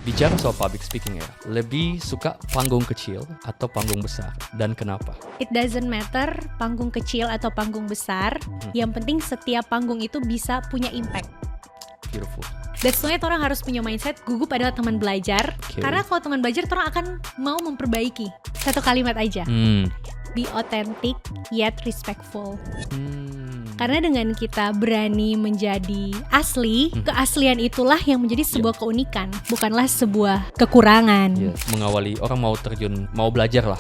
Bicara soal public speaking ya, lebih suka panggung kecil atau panggung besar, dan kenapa? It doesn't matter panggung kecil atau panggung besar, yang penting setiap panggung itu bisa punya impact. Beautiful. That's why orang harus punya mindset gugup adalah teman belajar. Okay. Karena kalau teman belajar orang akan mau memperbaiki. Satu kalimat aja. Be authentic yet respectful. Karena dengan kita berani menjadi asli, keaslian itulah yang menjadi sebuah keunikan, bukanlah sebuah kekurangan. Mengawali orang mau terjun, mau belajar lah.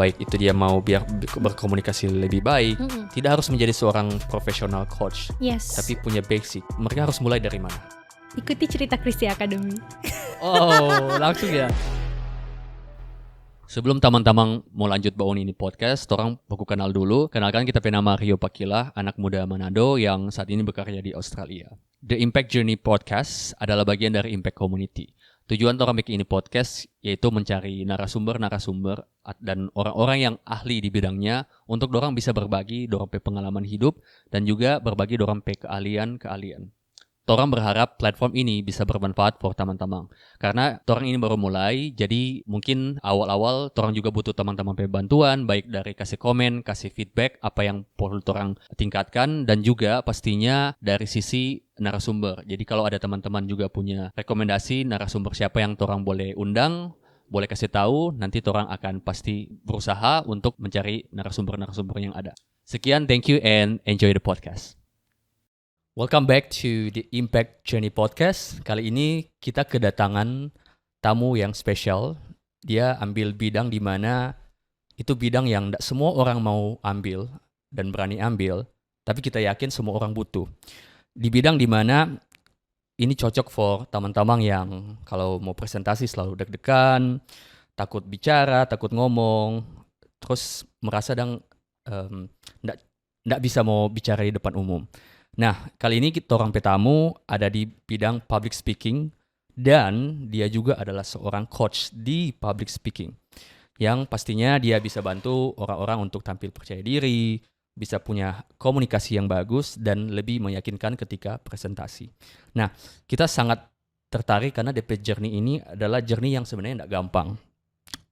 Baik itu dia mau biar berkomunikasi lebih baik, tidak harus menjadi seorang profesional coach, tapi punya basic. Mereka harus mulai dari mana? Ikuti cerita Christy Academy. Oh, langsung ya. Sebelum teman-teman mau lanjut bawa ini podcast, orang baku kenal dulu. Kenalkan, kita nama Rio Pakila, anak muda Manado yang saat ini bekerja di Australia. The Impact Journey Podcast adalah bagian dari Impact Community. Tujuan orang bikin ini podcast yaitu mencari narasumber-narasumber dan orang-orang yang ahli di bidangnya untuk dorang bisa berbagi dorang pengalaman hidup dan juga berbagi dorang keahlian-keahlian. Torang berharap platform ini bisa bermanfaat for teman-teman. Karena torang ini baru mulai, jadi mungkin awal-awal torang juga butuh teman-teman bantuan, baik dari kasih komen, kasih feedback, apa yang perlu torang tingkatkan, dan juga pastinya dari sisi narasumber. Jadi kalau ada teman-teman juga punya rekomendasi narasumber siapa yang torang boleh undang, boleh kasih tahu, nanti torang akan pasti berusaha untuk mencari narasumber-narasumber yang ada. Sekian, thank you and enjoy the podcast. Welcome back to the Impact Journey Podcast. Kali ini kita kedatangan tamu yang spesial. Dia ambil bidang di mana itu bidang yang tidak semua orang mau ambil dan berani ambil, tapi kita yakin semua orang butuh. Di bidang di mana ini cocok for teman-teman yang kalau mau presentasi selalu deg-degan, takut bicara, takut ngomong, terus merasa tidak bisa mau bicara di depan umum. Nah, kali ini kita orang petamu ada di bidang public speaking dan dia juga adalah seorang coach di public speaking yang pastinya dia bisa bantu orang-orang untuk tampil percaya diri, bisa punya komunikasi yang bagus dan lebih meyakinkan ketika presentasi. Nah, kita sangat tertarik karena DP journey ini adalah journey yang sebenarnya tidak gampang.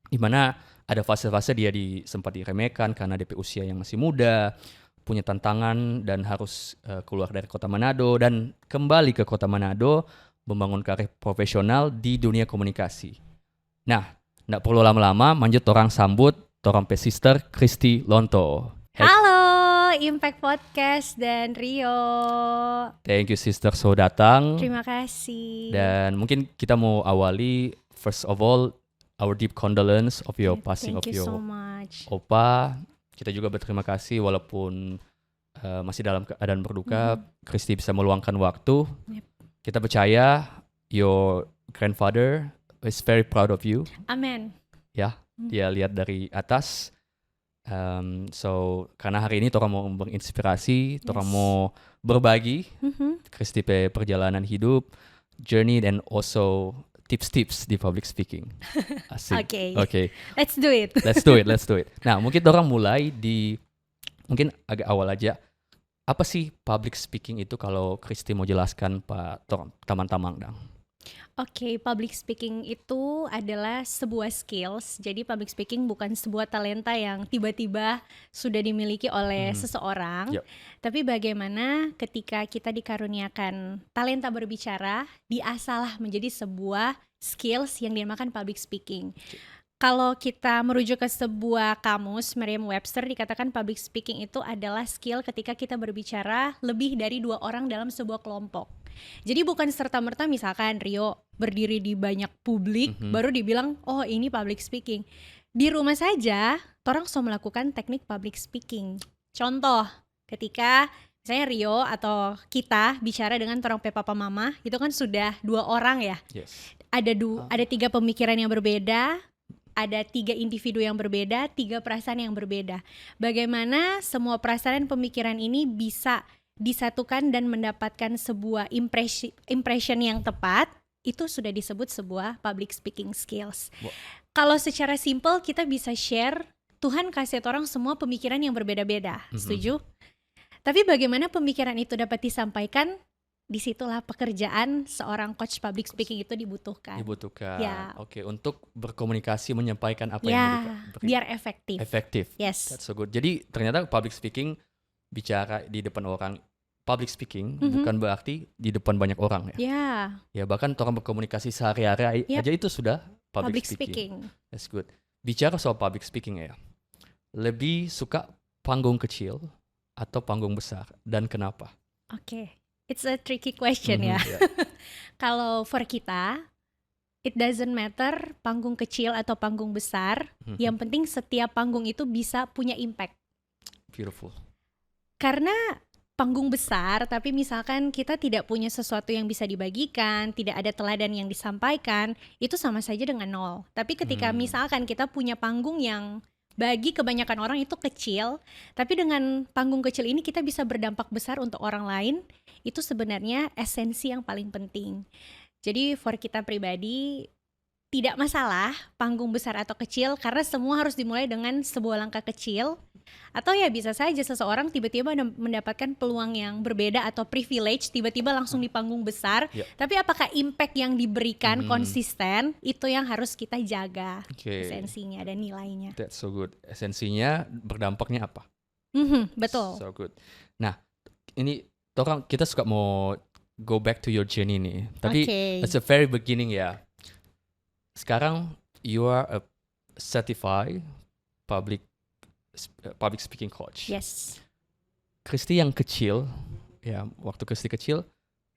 Di mana ada fase-fase dia sempat diremehkan karena DP usia yang masih muda, punya tantangan dan harus keluar dari kota Manado dan kembali ke kota Manado membangun karir profesional di dunia komunikasi. Nah, tidak perlu lama-lama, lanjut orang sambut orang sister Christy Lonto. Halo, Impact Podcast dan Rio. Thank you sister so datang. Terima kasih. Dan mungkin kita mau awali first of all our deep condolence of your passing of your so much. Opa. Kita juga berterima kasih walaupun masih dalam keadaan berduka, Christy bisa meluangkan waktu. Kita percaya your grandfather is very proud of you. Amen. Ya, dia lihat dari atas. So karena hari ini orang mau menginspirasi, orang mau berbagi Christy perjalanan hidup, journey and also tips-tips di public speaking. Asik. Okay. Let's do it. Let's do it. Nah, mungkin orang mulai mungkin agak awal aja. Apa sih public speaking itu kalau Christy mau jelaskan Pak teman-teman dong? Oke, public speaking itu adalah sebuah skills. Jadi public speaking bukan sebuah talenta yang tiba-tiba sudah dimiliki oleh seseorang. Tapi bagaimana ketika kita dikaruniakan talenta berbicara, diasahlah menjadi sebuah skills yang dinamakan public speaking. Kalau kita merujuk ke sebuah kamus Merriam-Webster, dikatakan public speaking itu adalah skill ketika kita berbicara lebih dari 2 orang dalam sebuah kelompok. Jadi bukan serta-merta misalkan Rio berdiri di banyak publik baru dibilang oh ini public speaking. Di rumah saja orang sudah melakukan teknik public speaking. Contoh, ketika misalnya Rio atau kita bicara dengan orang papa mama, itu kan sudah 2 orang ya. Ada 3 pemikiran yang berbeda, ada 3 individu yang berbeda, 3 perasaan yang berbeda. Bagaimana semua perasaan dan pemikiran ini bisa disatukan dan mendapatkan sebuah impression yang tepat, itu sudah disebut sebuah public speaking skills. Kalau secara simple kita bisa share, Tuhan kasih orang semua pemikiran yang berbeda-beda, setuju? Tapi bagaimana pemikiran itu dapat disampaikan disitulah pekerjaan seorang coach public speaking itu dibutuhkan. Ya. Oke, untuk berkomunikasi menyampaikan apa yang Ya, biar efektif. efektif. Yes. That's so good. Jadi ternyata public speaking, bicara di depan orang, public speaking bukan berarti di depan banyak orang ya. Ya, Ya bahkan orang berkomunikasi sehari-hari aja itu sudah public speaking. That's good. Bicara soal public speaking ya, lebih suka panggung kecil atau panggung besar dan kenapa? Oke. It's a tricky question ya. Kalau for kita, it doesn't matter panggung kecil atau panggung besar. Yang penting setiap panggung itu bisa punya impact. Beautiful. Karena panggung besar, tapi misalkan kita tidak punya sesuatu yang bisa dibagikan, tidak ada teladan yang disampaikan, itu sama saja dengan nol. Tapi ketika misalkan kita punya panggung yang bagi kebanyakan orang itu kecil, tapi dengan panggung kecil ini kita bisa berdampak besar untuk orang lain, itu sebenarnya esensi yang paling penting. Jadi for kita pribadi, tidak masalah panggung besar atau kecil, karena semua harus dimulai dengan sebuah langkah kecil. Atau ya bisa saja seseorang tiba-tiba mendapatkan peluang yang berbeda atau privilege, tiba-tiba langsung di panggung besar. Tapi apakah impact yang diberikan konsisten, itu yang harus kita jaga. Esensinya dan nilainya. That's so good. Esensinya berdampaknya apa? Betul. So good. Nah, ini kita suka mau go back to your journey nih. Tapi it's a very beginning ya. Sekarang you are a certified public speaking coach. Yes. Kristi yang kecil, ya waktu Kristi kecil,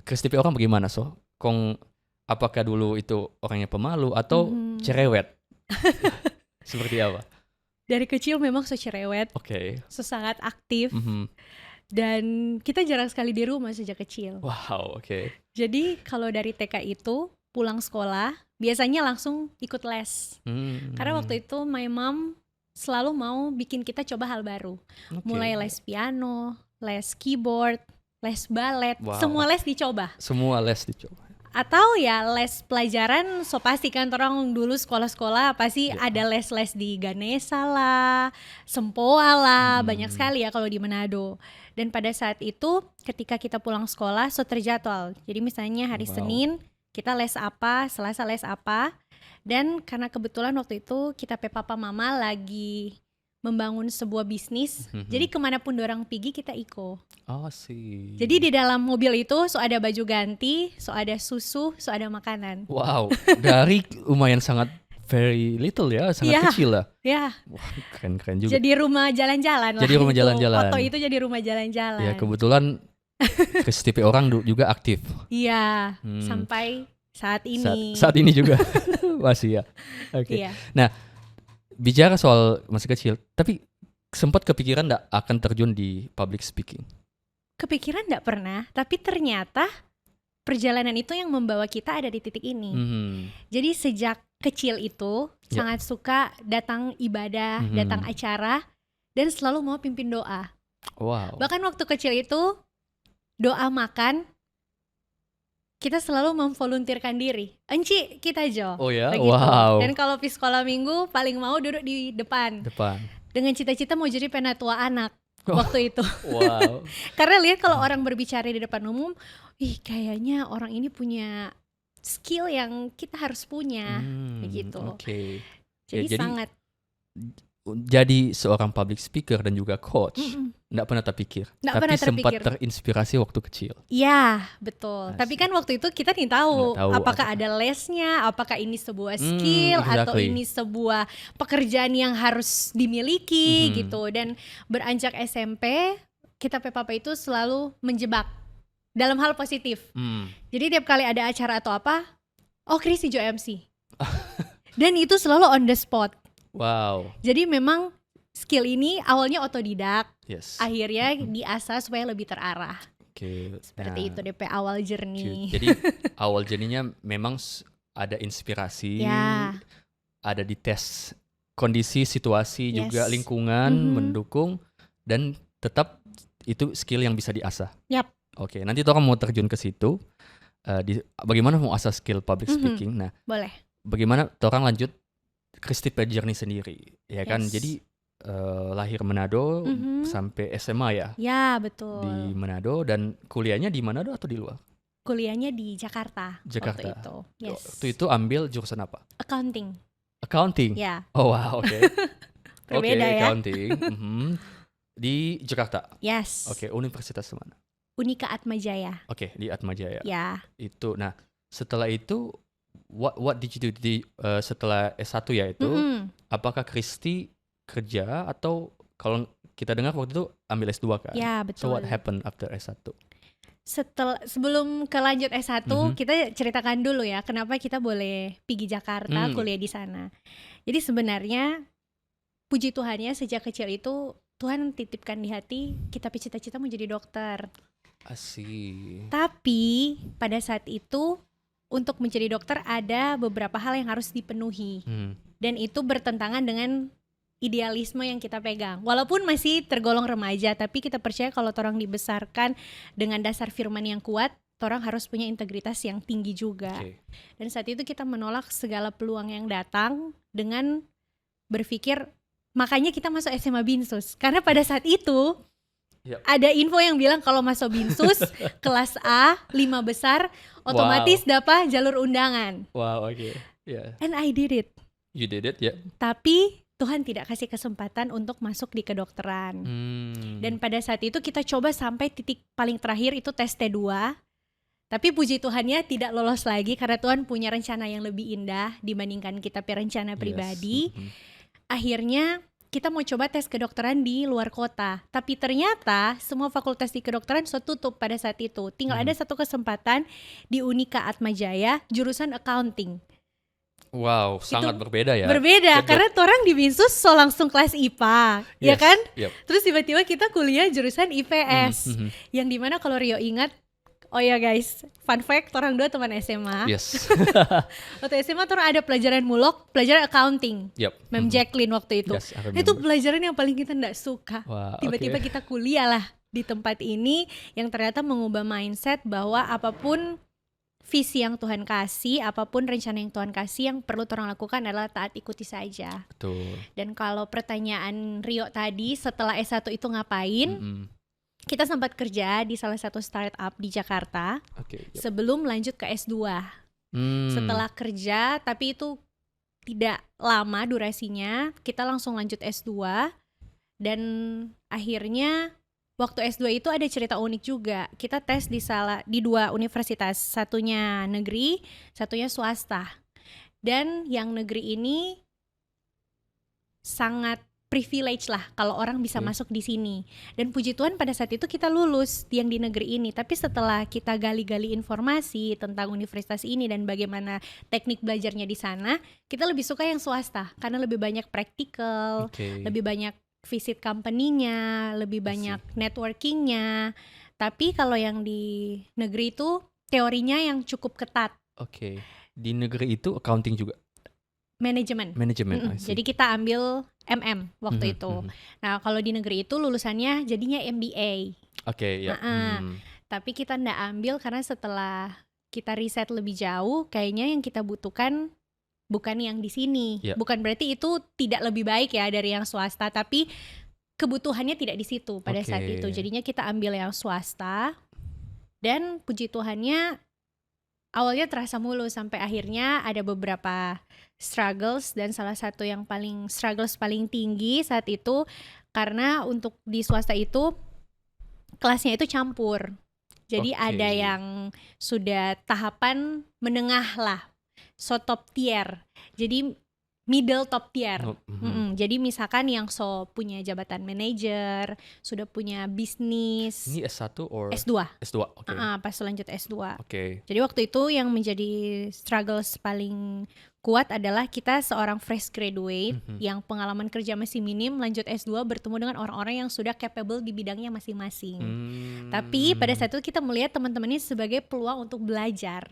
Kristi orang bagaimana apakah dulu itu orangnya pemalu atau cerewet? Seperti apa? Dari kecil memang cerewet. Sangat aktif. Dan kita jarang sekali di rumah sejak kecil. Wow, Jadi kalau dari TK itu pulang sekolah biasanya langsung ikut les. Karena waktu itu my mom selalu mau bikin kita coba hal baru. Mulai les piano, les keyboard, les balet, semua les dicoba. Atau ya les pelajaran, pasti kan orang dulu sekolah-sekolah pasti ada les-les di Ganesha lah, Sempoa lah, banyak sekali ya kalau di Manado. Dan pada saat itu ketika kita pulang sekolah terjadwal. Jadi misalnya hari Senin kita les apa, Selasa les apa. Dan karena kebetulan waktu itu kita papa mama lagi membangun sebuah bisnis, jadi kemanapun dorang pergi kita ikut. Jadi di dalam mobil itu ada baju ganti, ada susu, ada makanan. Wow, dari lumayan sangat very little ya, sangat kecil lah. Ya. Wah, keren juga. Jadi rumah jalan-jalan lah. Jadi rumah jalan-jalan. Foto itu jadi rumah jalan-jalan. Ya kebetulan Kristi orang juga aktif. Iya, sampai saat ini. Saat ini juga masih ya. Iya. Nah, bicara soal masih kecil, tapi sempat kepikiran nggak akan terjun di public speaking? Kepikiran nggak pernah, tapi ternyata perjalanan itu yang membawa kita ada di titik ini. Jadi sejak kecil itu sangat suka datang ibadah, datang acara, dan selalu mau pimpin doa. Wow. Bahkan waktu kecil itu doa makan, kita selalu memvolunteerkan diri. Enci kita Jo. Oh ya, begitu. Wow. Dan kalau di sekolah minggu paling mau duduk di depan. Dengan cita-cita mau jadi penatua anak waktu itu. Wow. Karena lihat kalau orang berbicara di depan umum, kayaknya orang ini punya skill yang kita harus punya, begitu. Jadi sangat. Jadi seorang public speaker dan juga coach, nggak pernah terpikir, tapi sempat terinspirasi waktu kecil. Iya, betul. Tapi kan waktu itu kita tidak tahu apakah ada lesnya, apakah ini sebuah skill atau ini sebuah pekerjaan yang harus dimiliki gitu. Dan beranjak SMP, kita papa itu selalu menjebak dalam hal positif. Jadi tiap kali ada acara atau apa, Kristi Jo MC. Dan itu selalu on the spot. Wow. Jadi memang skill ini awalnya otodidak, akhirnya diasah supaya lebih terarah. Seperti itu DP awal journey. Jadi awal journey-nya memang ada inspirasi, ada di tes kondisi, situasi juga lingkungan mendukung, dan tetap itu skill yang bisa diasah. Nanti orang mau terjun ke situ, bagaimana mau asah skill public speaking. Nah, boleh. Bagaimana orang lanjut Kristi journey sendiri, ya kan? Jadi lahir Manado sampai SMA ya? Ya, betul. Di Manado, dan kuliahnya di Manado atau di luar? kuliahnya di Jakarta. Jakarta. Waktu itu. Yes. Waktu itu ambil jurusan apa? Accounting. Accounting? Ya. Oh wow, oke. Berbeda ya. Accounting. Di Jakarta? Yes. Oke, universitas mana? Unika Atmajaya. Oke, di Atmajaya. Ya. Itu, nah setelah itu, what did you do setelah S1 ya itu? Apakah Kristi kerja atau kalau kita dengar waktu itu ambil S2 kan? Ya, So betul. what happened after S1? Sebelum ke lanjut S1, kita ceritakan dulu ya kenapa kita boleh pergi Jakarta kuliah di sana. Jadi sebenarnya puji Tuhannya sejak kecil itu Tuhan titipkan di hati kita cita-cita mau jadi dokter. Asik. Tapi pada saat itu untuk menjadi dokter ada beberapa hal yang harus dipenuhi. Dan itu bertentangan dengan idealisme yang kita pegang. Walaupun masih tergolong remaja, tapi kita percaya kalau orang dibesarkan dengan dasar firman yang kuat, orang harus punya integritas yang tinggi juga. Dan saat itu kita menolak segala peluang yang datang dengan berpikir, makanya kita masuk SMA Binsus. Karena pada saat itu ada info yang bilang kalau masuk Binsus kelas A 5 besar otomatis dapat jalur undangan. Wow, oke. Yeah. And I did it. You did it, ya. Yeah. Tapi Tuhan tidak kasih kesempatan untuk masuk di kedokteran. Dan pada saat itu kita coba sampai titik paling terakhir itu tes T2. Tapi puji Tuhannya tidak lolos lagi karena Tuhan punya rencana yang lebih indah dibandingkan kita punya rencana pribadi. Akhirnya kita mau coba tes kedokteran di luar kota. Tapi ternyata semua fakultas di kedokteran sudah tutup pada saat itu. Tinggal ada satu kesempatan di Unika Atmajaya jurusan accounting. Wow, sangat berbeda ya. Berbeda, karena orang di Binsus langsung kelas IPA, ya kan? Terus tiba-tiba kita kuliah jurusan IPS, yang dimana kalau Rio ingat, oh ya guys, fun fact, orang dua teman SMA. Yes. Waktu SMA orang ada pelajaran mulok, pelajaran accounting. Mem Jacqueline waktu itu. Yes, itu pelajaran yang paling kita nggak suka. Wow, tiba-tiba kita kuliah lah di tempat ini, yang ternyata mengubah mindset bahwa apapun visi yang Tuhan kasih, apapun rencana yang Tuhan kasih, yang perlu orang lakukan adalah taat ikuti saja. Betul. Dan kalau pertanyaan Rio tadi, setelah S1 itu ngapain? Kita sempat kerja di salah satu startup di Jakarta sebelum lanjut ke S2. Setelah kerja, tapi itu tidak lama durasinya, kita langsung lanjut S2. Dan akhirnya waktu S2 itu ada cerita unik juga. Kita tes di dua universitas, satunya negeri, satunya swasta. Dan yang negeri ini sangat privilege lah kalau orang bisa masuk di sini. Dan puji Tuhan pada saat itu kita lulus yang di negeri ini. Tapi setelah kita gali-gali informasi tentang universitas ini dan bagaimana teknik belajarnya di sana, kita lebih suka yang swasta karena lebih banyak praktikal, lebih banyak visit company-nya, lebih banyak networking-nya. Tapi kalau yang di negeri itu teorinya yang cukup ketat. Di negeri itu accounting juga? Manajemen. Jadi kita ambil MM waktu itu. Nah kalau di negeri itu lulusannya jadinya MBA. Tapi kita nggak ambil karena setelah kita riset lebih jauh, kayaknya yang kita butuhkan bukan yang di sini. Bukan berarti itu tidak lebih baik ya dari yang swasta, tapi kebutuhannya tidak di situ pada saat itu. Jadinya kita ambil yang swasta. Dan puji Tuhannya awalnya terasa mulus sampai akhirnya ada beberapa struggles, dan salah satu yang struggles paling tinggi saat itu karena untuk di swasta itu kelasnya itu campur. Jadi ada yang sudah tahapan menengah lah, so top tier, jadi middle top tier. Jadi misalkan yang punya jabatan manajer, sudah punya bisnis. Ini S1 or S2. S2, pas lanjut S2. Jadi waktu itu yang menjadi struggles paling kuat adalah kita seorang fresh graduate yang pengalaman kerja masih minim, lanjut S2 bertemu dengan orang-orang yang sudah capable di bidangnya masing-masing. Tapi pada saat itu kita melihat teman-teman ini sebagai peluang untuk belajar.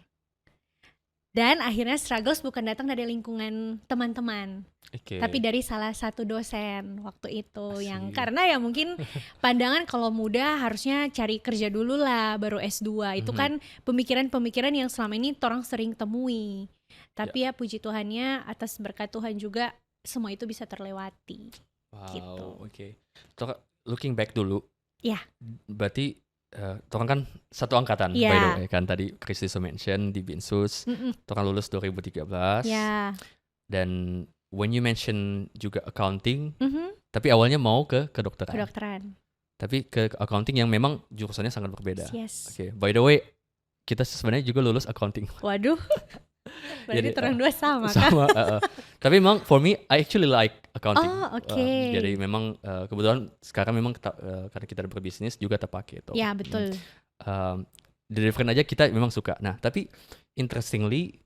Dan akhirnya struggles bukan datang dari lingkungan teman-teman, tapi dari salah satu dosen waktu itu. Yang karena ya mungkin pandangan kalau muda harusnya cari kerja dulu lah baru S2. Itu kan pemikiran-pemikiran yang selama ini orang sering temui. Tapi ya puji Tuhannya atas berkat Tuhan juga semua itu bisa terlewati. Wow, looking back dulu. Ya. Berarti Torang kan satu angkatan by the Yeah. way kan, tadi Kristi so mention di Binsus, Mm-mm. torang lulus 2013 Ya. dan when you mention juga accounting, Mhm. tapi awalnya mau ke kedokteran. Kedokteran. Tapi ke accounting yang memang jurusannya sangat berbeda. Yes. Oke, by the way, kita sebenarnya juga lulus accounting. Waduh. Berarti Jadi, terang dua sama kan? Sama. Tapi memang for me, I actually like accounting. Oh, oke. Jadi memang kebetulan sekarang memang karena kita ada berbisnis juga terpakai itu. Ya, betul. The different aja kita memang suka. Nah, tapi interestingly,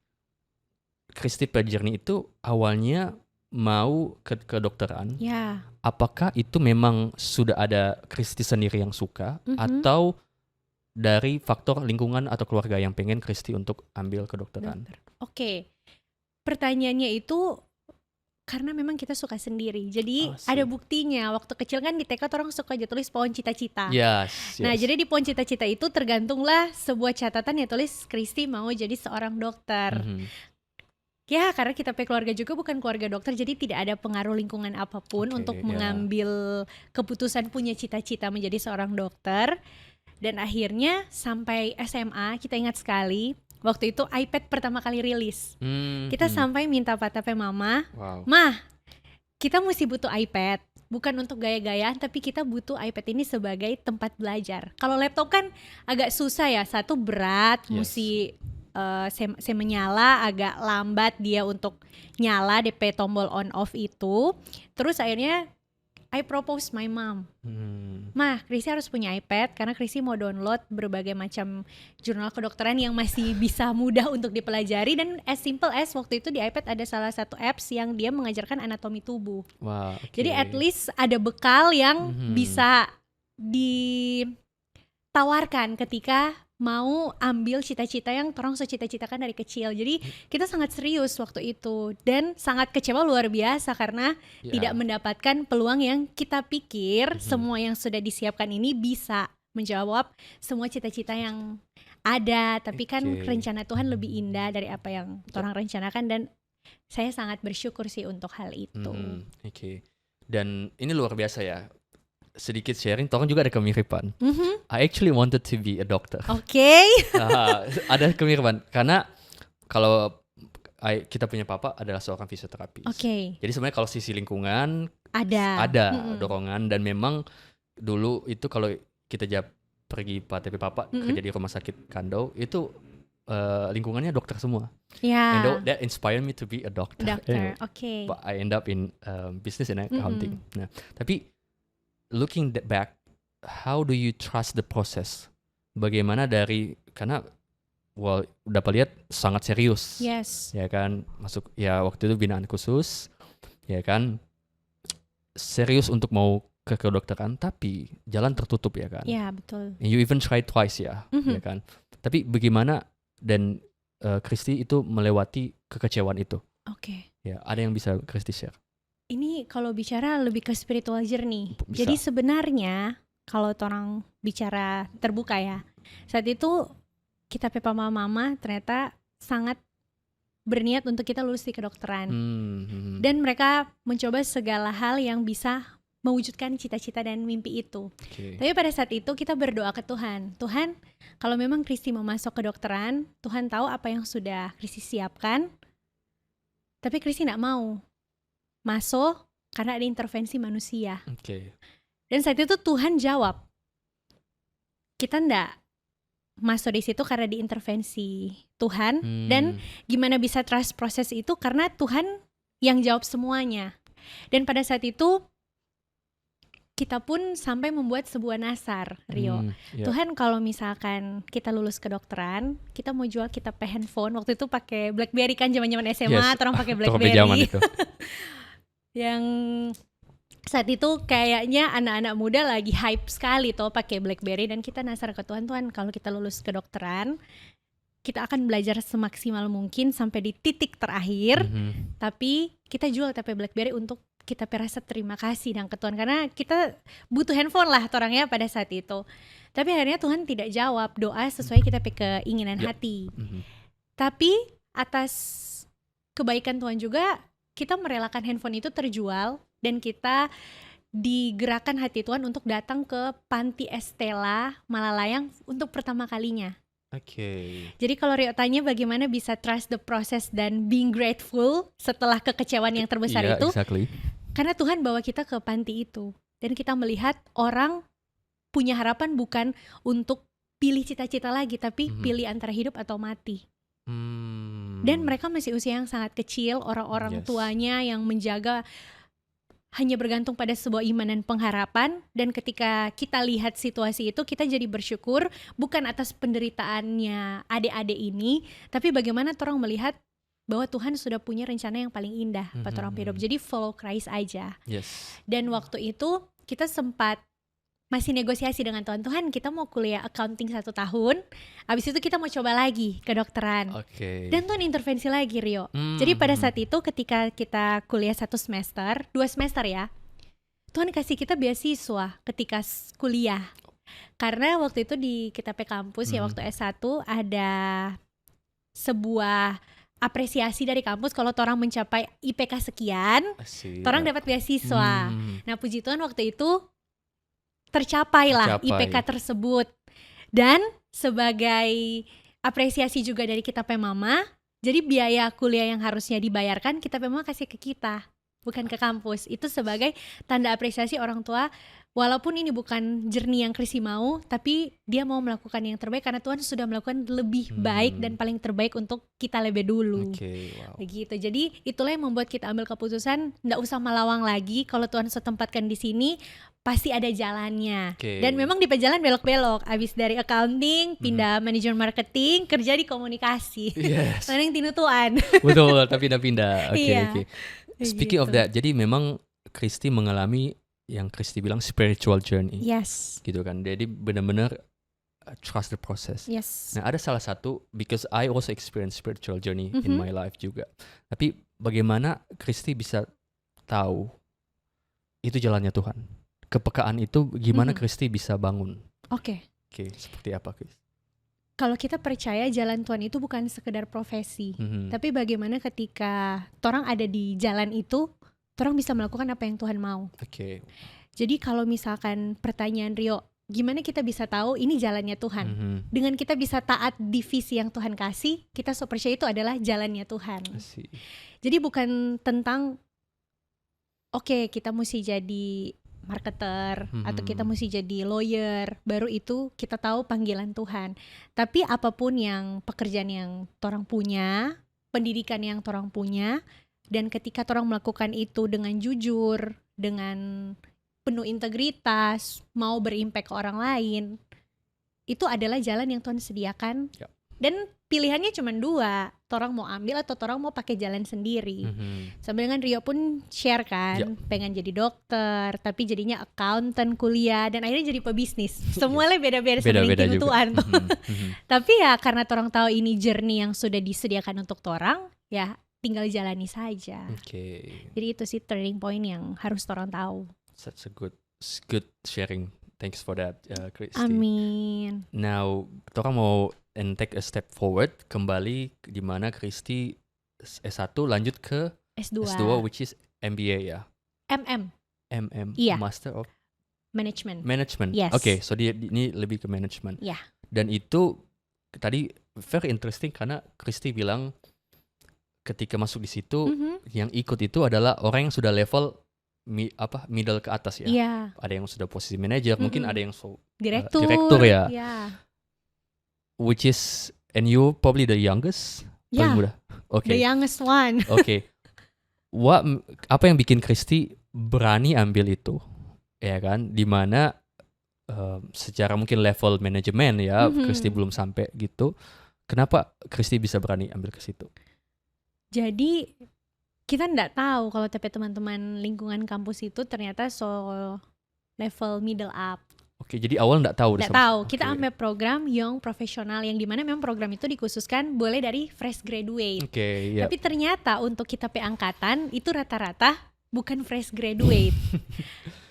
Kristi Journey itu awalnya mau ke kedokteran. Ya. Apakah itu memang sudah ada Kristi sendiri yang suka Mhm. atau dari faktor lingkungan atau keluarga yang pengen Kristi untuk ambil kedokteran? Oke. Pertanyaannya itu karena memang kita suka sendiri. Jadi Oh, I see. ada buktinya. Waktu kecil kan di TK orang suka aja tulis pohon cita-cita. Yes. Nah, jadi di pohon cita-cita itu tergantunglah sebuah catatan yang tulis Kristi mau jadi seorang dokter. Mhm. Ya, karena kita keluarga juga bukan keluarga dokter, jadi tidak ada pengaruh lingkungan apapun Oke, untuk ya. mengambil keputusan punya cita-cita menjadi seorang dokter. Dan akhirnya sampai SMA kita ingat sekali waktu itu iPad pertama kali rilis. Kita sampai minta patah mama, Wow. "Mah, kita mesti butuh iPad. Bukan untuk gaya-gayaan, tapi kita butuh iPad ini sebagai tempat belajar. Kalau laptop kan agak susah ya, satu berat, Yes. mesti saya menyala agak lambat dia untuk nyala DP tombol on off itu. Terus akhirnya I propose my mom, "Mah, Kristi harus punya iPad karena Kristi mau download berbagai macam jurnal kedokteran yang masih bisa mudah untuk dipelajari, dan as simple as waktu itu di iPad ada salah satu apps yang dia mengajarkan anatomi tubuh. Wah, oke. Jadi at least ada bekal yang Mhm. bisa ditawarkan ketika mau ambil cita-cita yang orang cita-citakan dari kecil. Jadi kita sangat serius waktu itu dan sangat kecewa luar biasa karena Ya. tidak mendapatkan peluang yang kita pikir Mhm. semua yang sudah disiapkan ini bisa menjawab semua cita-cita yang ada. Tapi kan Oke. rencana Tuhan lebih indah dari apa yang orang rencanakan, dan saya sangat bersyukur sih untuk hal itu. Oke. Dan ini luar biasa ya. Sedikit sharing, Torang juga ada kemiripan. I actually wanted to be a doctor. Oke. Ada kemiripan karena kalau kita punya papa adalah seorang fisioterapis. Oke. Jadi sebenarnya kalau sisi lingkungan Ada. dorongan, dan memang dulu itu kalau kita pergi tapi papa kerja di rumah sakit Kando itu lingkungannya dokter semua. Ya. And that inspired me to be a doctor. Dokter. Anyway, Oke. but I end up in business and accounting. Nah, tapi looking back, how do you trust the process? Bagaimana karena dapat lihat sangat serius. Yes. Ya kan, masuk ya waktu itu binaan khusus, ya kan, serius untuk mau ke kedokteran, tapi jalan tertutup ya kan. Ya, betul. You even try twice ya, ya kan. Tapi bagaimana dan Kristi itu melewati kekecewaan itu? Oke. Ya, ada yang bisa Kristi share? Ini kalau bicara lebih ke spiritual journey. Bisa. Jadi sebenarnya kalau orang bicara terbuka ya, saat itu kita papa mama ternyata sangat berniat untuk kita lulus di kedokteran. Dan mereka mencoba segala hal yang bisa mewujudkan cita-cita dan mimpi itu. Okay. Tapi pada saat itu kita berdoa ke Tuhan. Tuhan, kalau memang Kristi mau masuk kedokteran, Tuhan tahu apa yang sudah Kristi siapkan. Tapi Kristi tidak mau masuk karena ada intervensi manusia. Okay. Dan saat itu Tuhan jawab, kita ndak masuk di situ karena diintervensi Tuhan. Dan gimana bisa trust proses itu karena Tuhan yang jawab semuanya. Dan pada saat itu kita pun sampai membuat sebuah nasar, Rio. Yeah. Tuhan, kalau misalkan kita lulus kedokteran, kita mau jual kitab handphone. Waktu itu pakai BlackBerry kan, zaman-zaman SMA, Yes. orang pakai Zaman BlackBerry. itu. Yang saat itu kayaknya anak-anak muda lagi hype sekali tuh pakai BlackBerry, dan kita nasar ke Tuhan, Tuhan kalau kita lulus kedokteran, kita akan belajar semaksimal mungkin sampai di titik terakhir, tapi kita jual TP BlackBerry untuk kita perasa terima kasih dan ke Tuhan, karena kita butuh handphone lah orangnya pada saat itu. Tapi akhirnya Tuhan tidak jawab doa sesuai kita keinginan hati. Tapi atas kebaikan Tuhan juga kita merelakan handphone itu terjual, dan kita digerakkan hati Tuhan untuk datang ke Panti Estela Malalayang untuk pertama kalinya. Jadi kalau Rio tanya bagaimana bisa trust the process dan being grateful setelah kekecewaan yang terbesar itu, exactly. Karena Tuhan bawa kita ke panti itu dan kita melihat orang punya harapan bukan untuk pilih cita-cita lagi, tapi pilih antara hidup atau mati. Dan mereka masih usia yang sangat kecil, orang-orang tuanya yang menjaga hanya bergantung pada sebuah iman dan pengharapan. Dan ketika kita lihat situasi itu, kita jadi bersyukur bukan atas penderitaannya adik-adik ini, tapi bagaimana orang melihat bahwa Tuhan sudah punya rencana yang paling indah buat orang hidup. Jadi follow Christ aja. Dan waktu itu kita sempat masih negosiasi dengan Tuhan, kita mau kuliah accounting 1 tahun, habis itu kita mau coba lagi kedokteran. Dan Tuhan intervensi lagi, Rio. Jadi pada saat itu ketika kita kuliah 1 semester, 2 semester ya, Tuhan kasih kita beasiswa ketika kuliah. Karena waktu itu di KTP kampus ya, waktu S1 ada sebuah apresiasi dari kampus kalau orang mencapai IPK sekian, orang dapat beasiswa. Nah puji Tuhan waktu itu tercapailah IPK tersebut. Dan sebagai apresiasi juga dari KTP Mama, jadi biaya kuliah yang harusnya dibayarkan KTP Mama kasih ke kita, bukan ke kampus. Itu sebagai tanda apresiasi orang tua, walaupun ini bukan journey yang Kristi mau, tapi dia mau melakukan yang terbaik karena Tuhan sudah melakukan lebih baik dan paling terbaik untuk kita lebih dulu. Begitu. Jadi itulah yang membuat kita ambil keputusan nggak usah melawang lagi. Kalau Tuhan sudah tempatkan di sini, pasti ada jalannya. Dan memang di jalan belok-belok. Abis dari accounting, pindah manajemen marketing, kerja di komunikasi. Soalnya yang tinutuan. Betul, tapi pindah-pindah. Speaking of that, jadi memang Kristi mengalami yang Kristi bilang spiritual journey. Gitu kan. Jadi benar-benar trust the process. Nah, ada salah satu, because I also experience spiritual journey in my life juga. Tapi bagaimana Kristi bisa tahu itu jalannya Tuhan? Kepekaan itu gimana Kristi bisa bangun? Seperti apa, Kris? Kalau kita percaya jalan Tuhan itu bukan sekedar profesi, tapi bagaimana ketika orang ada di jalan itu, orang bisa melakukan apa yang Tuhan mau. Jadi kalau misalkan pertanyaan Rio, gimana kita bisa tahu ini jalannya Tuhan? Dengan kita bisa taat di visi yang Tuhan kasih, kita so percaya itu adalah jalannya Tuhan. Jadi bukan tentang kita mesti jadi marketer atau kita mesti jadi lawyer, baru itu kita tahu panggilan Tuhan. Tapi apapun yang pekerjaan yang orang punya, pendidikan yang orang punya, dan ketika orang melakukan itu dengan jujur, dengan penuh integritas, mau berimpact ke orang lain, itu adalah jalan yang Tuhan sediakan. Dan pilihannya cuma 2, orang mau ambil atau orang mau pakai jalan sendiri. Sambil dengan Rio pun share kan, pengen jadi dokter, tapi jadinya accountant kuliah, dan akhirnya jadi pebisnis. Semuanya beda-beda sebenarnya Tuhan. Tapi ya karena orang tahu ini journey yang sudah disediakan untuk orang, ya tinggal jalani saja. Jadi itu sih turning point yang harus orang tahu. Such a good sharing. Thanks for that, Kristi. Amin. Now, orang mau take a step forward, kembali di mana Kristi S1 lanjut ke S2 which is MBA ya? MM, iya. Master of Management. Yes. So ini lebih ke management. Dan itu tadi very interesting karena Kristi bilang ketika masuk di situ, yang ikut itu adalah orang yang sudah level middle ke atas ya. Ada yang sudah posisi manager, mungkin ada yang direktur ya. Which is, and you probably the youngest, paling muda. The youngest one. Apa yang bikin Kristi berani ambil itu, ya kan? Dimana secara mungkin level manajemen ya, Kristi belum sampai gitu. Kenapa Kristi bisa berani ambil ke situ? Jadi kita nggak tahu kalau teman-teman lingkungan kampus itu ternyata level middle up. Jadi awal nggak tahu. Kita ambil program Young Profesional yang dimana memang program itu dikhususkan boleh dari fresh graduate. Tapi ternyata untuk kita angkatan itu rata-rata bukan fresh graduate.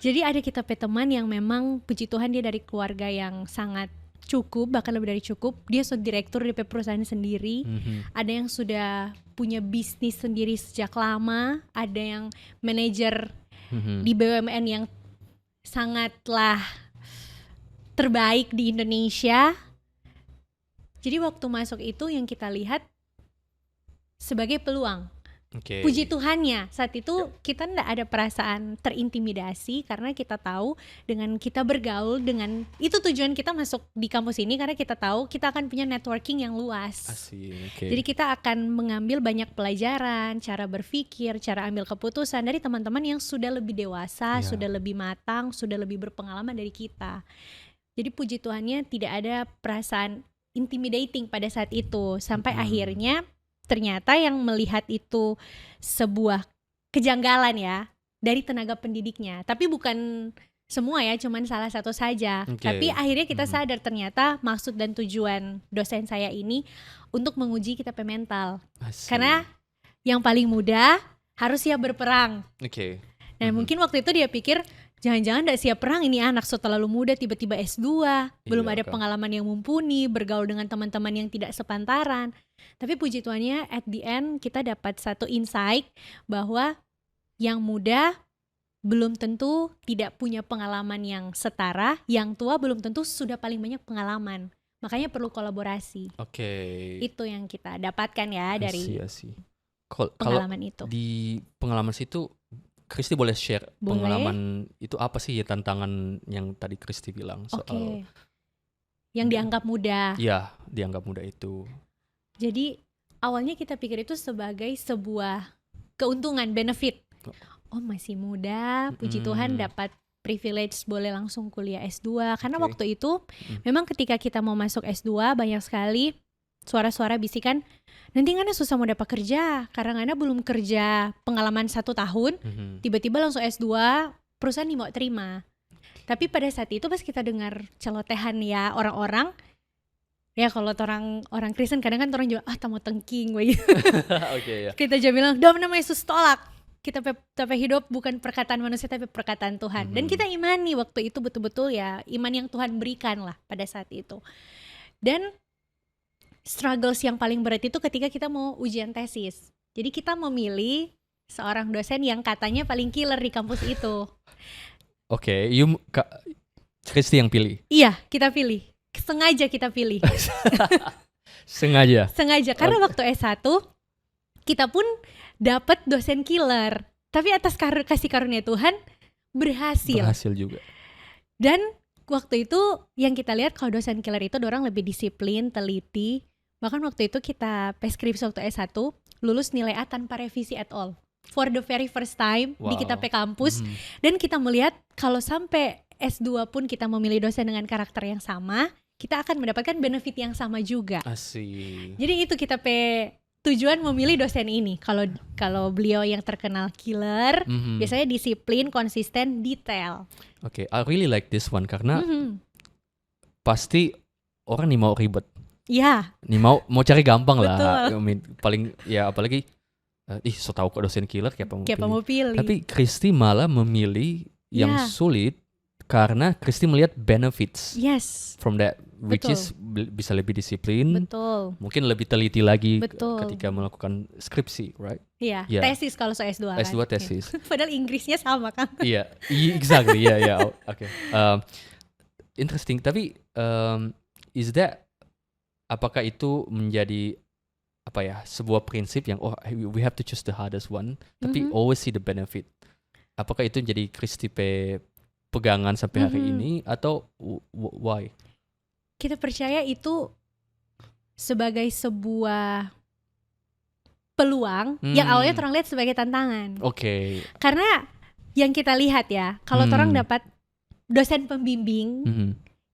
Jadi ada kita teman yang memang puji Tuhan dia dari keluarga yang sangat cukup, bahkan lebih dari cukup. Dia sudah direktur di perusahaan sendiri. Ada yang sudah punya bisnis sendiri sejak lama. Ada yang manajer di BUMN yang sangatlah terbaik di Indonesia. Jadi waktu masuk itu yang kita lihat sebagai peluang. Puji Tuhannya saat itu kita enggak ada perasaan terintimidasi karena kita tahu dengan kita bergaul dengan itu tujuan kita masuk di kampus ini karena kita tahu kita akan punya networking yang luas. Jadi kita akan mengambil banyak pelajaran, cara berpikir, cara ambil keputusan dari teman-teman yang sudah lebih dewasa, sudah lebih matang, sudah lebih berpengalaman dari kita. Jadi puji Tuhannya tidak ada perasaan intimidating pada saat itu sampai akhirnya ternyata yang melihat itu sebuah kejanggalan ya dari tenaga pendidiknya. Tapi bukan semua ya, cuman salah satu saja. Tapi akhirnya kita sadar ternyata maksud dan tujuan dosen saya ini untuk menguji kita mental. Karena yang paling muda harus siap berperang. Nah mungkin waktu itu dia pikir jangan-jangan gak siap perang ini anak terlalu muda tiba-tiba S2, belum ada pengalaman yang mumpuni, bergaul dengan teman-teman yang tidak sepantaran. Tapi puji Tuhannya at the end kita dapat satu insight bahwa yang muda belum tentu tidak punya pengalaman yang setara, yang tua belum tentu sudah paling banyak pengalaman. Makanya perlu kolaborasi. Itu yang kita dapatkan ya dari pengalaman itu. Di pengalaman situ Kristi boleh share pengalaman itu apa sih ya, tantangan yang tadi Kristi bilang soal yang dianggap mudah. Iya, dianggap mudah itu. Jadi awalnya kita pikir itu sebagai sebuah keuntungan, benefit. Oh masih muda, puji Tuhan dapat privilege boleh langsung kuliah S2. Karena waktu itu memang ketika kita mau masuk S2 banyak sekali suara-suara bisikan, nanti Ngana susah mau dapat kerja karena Ngana belum kerja pengalaman 1 tahun, tiba-tiba langsung S2 perusahaan nih mau terima. Tapi pada saat itu pas kita dengar celotehan ya orang-orang, ya kalau orang Kristen kadang kan orang juga tamu tengking gitu. Kita juga bilang dom nama Yesus tolak, kita tapi hidup bukan perkataan manusia tapi perkataan Tuhan. Dan kita imani waktu itu betul-betul ya iman yang Tuhan berikan lah pada saat itu. Dan struggles yang paling berat itu ketika kita mau ujian tesis. Jadi kita memilih seorang dosen yang katanya paling killer di kampus itu. Kristi yang pilih? Iya, kita pilih. Sengaja kita pilih. Sengaja? Sengaja, karena waktu S1 kita pun dapat dosen killer. Tapi atas kasih karunia Tuhan berhasil. Berhasil juga. Dan waktu itu yang kita lihat kalau dosen killer itu orang lebih disiplin, teliti. Bahkan waktu itu kita preskripsi waktu S1 lulus nilai A tanpa revisi at all. For the very first time di kita kampus. Dan kita melihat kalau sampai S2 pun kita memilih dosen dengan karakter yang sama, kita akan mendapatkan benefit yang sama juga. Asik. Jadi itu kita tujuan memilih dosen ini. Kalau beliau yang terkenal killer, biasanya disiplin, konsisten, detail. I really like this one karena pasti orang nih mau ribet. Iya. Nih mau cari gampang lah. Paling ya apalagi so tahu kok dosen killer kayak mau pilih. Tapi Kristi malah memilih yang sulit karena Kristi melihat benefits. From that, which is bisa lebih disiplin. Mungkin lebih teliti lagi ketika melakukan skripsi, right? Iya, tesis kalau S2 S2 kan? Tesis. Padahal Inggrisnya sama kan? Iya, exactly. Oke. Interesting. Tapi is that, apakah itu menjadi sebuah prinsip yang we have to choose the hardest one, tapi always see the benefit. Apakah itu jadi Kristi pegangan sampai hari ini atau why? Kita percaya itu sebagai sebuah peluang yang awalnya orang lihat sebagai tantangan. Karena yang kita lihat ya, kalau orang dapat dosen pembimbing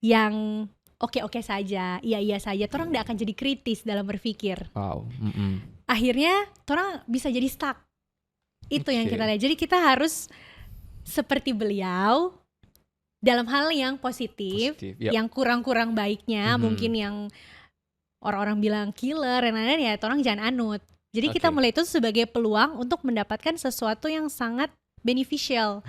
yang oke saja, iya saja, orang tidak akan jadi kritis dalam berpikir. Akhirnya orang bisa jadi stuck. Itu yang kita lihat. Jadi kita harus seperti beliau dalam hal yang positif. Yang kurang-kurang baiknya, mungkin yang orang-orang bilang killer dan lain-lain ya, orang jangan anut. Jadi kita mulai itu sebagai peluang untuk mendapatkan sesuatu yang sangat beneficial.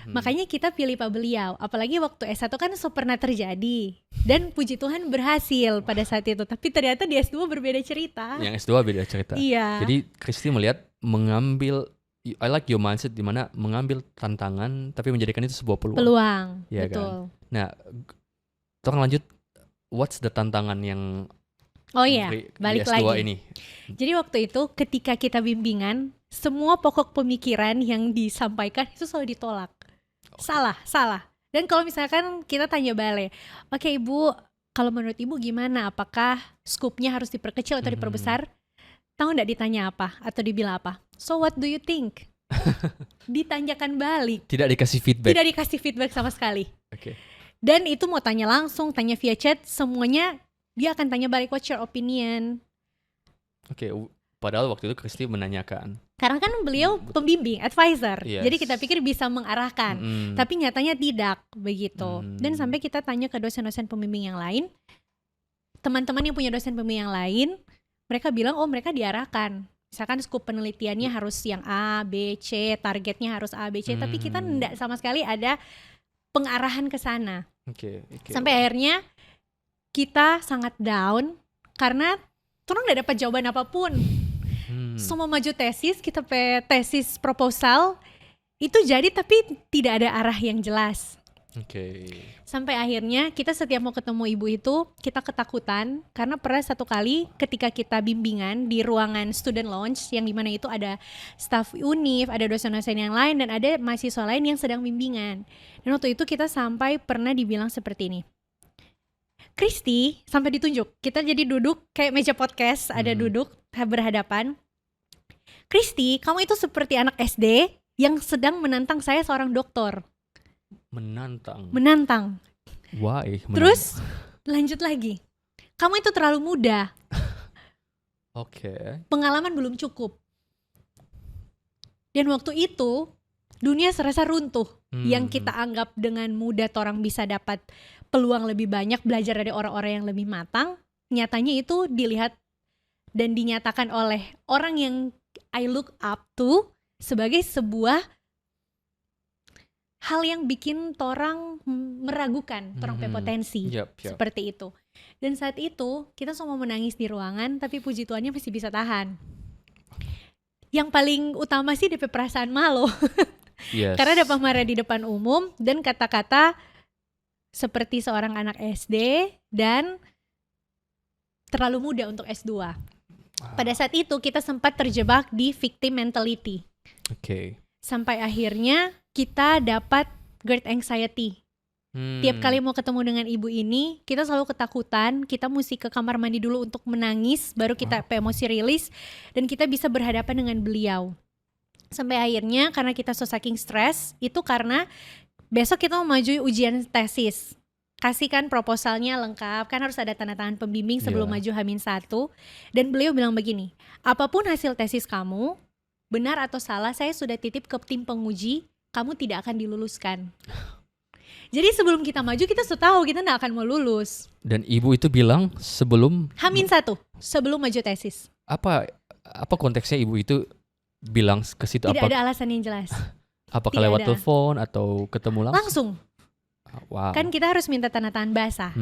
Makanya kita pilih Pak beliau. Apalagi waktu S1 kan pernah terjadi. Dan puji Tuhan berhasil pada saat itu. Tapi ternyata di S2 berbeda cerita. Yang S2 beda cerita. Iya. Jadi Kristi melihat mengambil I like your mindset di mana mengambil tantangan tapi menjadikan itu sebuah peluang. Peluang, Iya betul. kan? Nah, orang lanjut, what's the tantangan yang Oh iya, di balik S2 lagi. ini? Jadi waktu itu ketika kita bimbingan, semua pokok pemikiran yang disampaikan itu selalu ditolak. Salah. Dan kalau misalkan kita tanya balik, oke Ibu, kalau menurut Ibu gimana? Apakah skupnya harus diperkecil atau diperbesar? Tahu nggak ditanya apa? Atau dibilang apa? So what do you think? Ditanyakan balik. Tidak dikasih feedback. Tidak dikasih feedback sama sekali. Oke. Dan itu mau tanya langsung, tanya via chat, semuanya dia akan tanya balik, what's your opinion? Oke, padahal waktu itu Kristi menanyakan. Karena kan beliau pembimbing, advisor. Yes. Jadi kita pikir bisa mengarahkan. Tapi nyatanya tidak begitu. Dan sampai kita tanya ke dosen-dosen pembimbing yang lain, teman-teman yang punya dosen pembimbing yang lain, mereka bilang, oh mereka diarahkan. Misalkan skop penelitiannya harus yang A, B, C, targetnya harus A, B, C. Tapi kita tidak sama sekali ada pengarahan ke sana. Okay. Sampai akhirnya kita sangat down karena orang nggak dapat jawaban apapun. Semua maju tesis, kita tesis proposal itu jadi tapi tidak ada arah yang jelas. Sampai akhirnya kita setiap mau ketemu ibu itu kita ketakutan karena pernah satu kali ketika kita bimbingan di ruangan student lounge yang dimana itu ada staff univ, ada dosen-dosen yang lain dan ada mahasiswa lain yang sedang bimbingan. Dan waktu itu kita sampai pernah dibilang seperti ini, Kristi, sampai ditunjuk, kita jadi duduk kayak meja podcast, ada duduk berhadapan. Kristi, kamu itu seperti anak SD yang sedang menantang saya seorang doktor. Menantang. Why? Terus lanjut lagi. Kamu itu terlalu muda. Pengalaman belum cukup. Dan waktu itu dunia serasa runtuh. Yang kita anggap dengan mudah orang bisa dapat peluang lebih banyak, belajar dari orang-orang yang lebih matang, nyatanya itu dilihat dan dinyatakan oleh orang yang I look up to sebagai sebuah hal yang bikin torang meragukan torang potensi. Seperti itu. Dan saat itu kita semua menangis di ruangan, tapi puji Tuhannya masih bisa tahan. Yang paling utama sih DP perasaan malu. Karena dapat marah di depan umum dan kata-kata seperti seorang anak SD dan terlalu muda untuk S2. Pada saat itu kita sempat terjebak di victim mentality. Sampai akhirnya kita dapat great anxiety. Tiap kali mau ketemu dengan ibu ini, kita selalu ketakutan, kita mesti ke kamar mandi dulu untuk menangis, baru kita emosi rilis, dan kita bisa berhadapan dengan beliau. Sampai akhirnya karena kita saking stres, itu karena besok kita mau maju ujian tesis. Kasihkan proposalnya lengkap, kan harus ada tanda tangan pembimbing sebelum maju H-1. Dan beliau bilang begini, apapun hasil tesis kamu, benar atau salah, saya sudah titip ke tim penguji, kamu tidak akan diluluskan. Jadi sebelum kita maju, kita sudah tahu kita tidak akan mau lulus. Dan ibu itu bilang sebelum H-1, sebelum maju tesis. Apa konteksnya ibu itu bilang ke situ? Tidak ada alasan yang jelas. Apakah lewat telepon atau ketemu langsung? Wow. Kan kita harus minta tanda tangan basah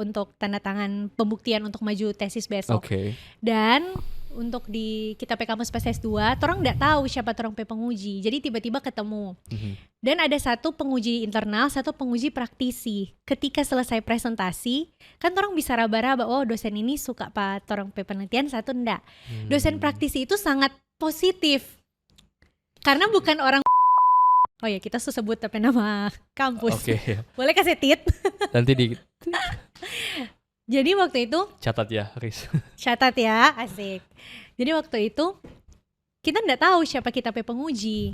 untuk tanda tangan pembuktian untuk maju tesis besok. Dan untuk di kita kampus pas S2, orang nggak tahu siapa orang penguji. Jadi tiba-tiba ketemu. Dan ada satu penguji internal, satu penguji praktisi. Ketika selesai presentasi, kan orang bisa raba-raba, oh dosen ini suka pak orang penelitian, satu enggak. Dosen praktisi itu sangat positif. Karena bukan orang. Oh ya, kita sebut tapi nama kampus. Boleh kasih tit? Nanti di. Jadi waktu itu catat ya, Riz. Catat ya, asik. Jadi waktu itu kita nggak tahu siapa kita penguji.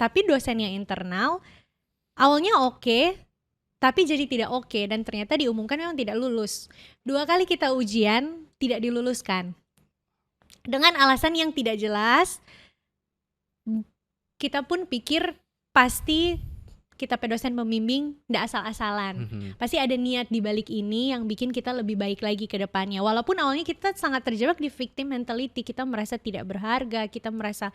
Tapi dosen yang internal awalnya oke, tapi jadi tidak oke dan ternyata diumumkan memang tidak lulus. 2 kali kita ujian tidak diluluskan. Dengan alasan yang tidak jelas. Kita pun pikir pasti kita dosen pembimbing nggak asal-asalan. Pasti ada niat di balik ini yang bikin kita lebih baik lagi ke depannya. Walaupun awalnya kita sangat terjebak di victim mentality, kita merasa tidak berharga, kita merasa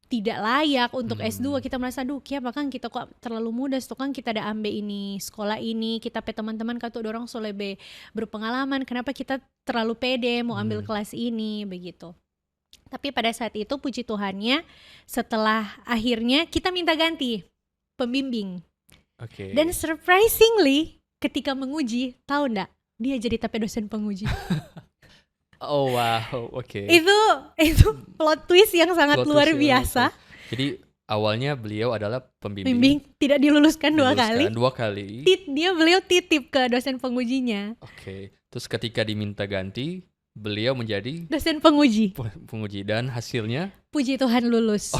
tidak layak untuk S2, kita merasa aduh bahkan kita kok terlalu muda, kan kita ada ambil ini, sekolah ini, kita teman-teman kata dorong so lebih berpengalaman, kenapa kita terlalu pede mau ambil kelas ini, begitu. Tapi pada saat itu puji Tuhannya setelah akhirnya kita minta ganti pembimbing. Dan surprisingly ketika menguji, tahu enggak? Dia jadi TP dosen penguji. Oh wow, oke. Itu plot twist yang sangat luar biasa. Jadi awalnya beliau adalah pembimbing, tidak diluluskan 2 kali. Beliau titip ke dosen pengujinya. Terus ketika diminta ganti, beliau menjadi dosen penguji. Dan hasilnya puji Tuhan lulus.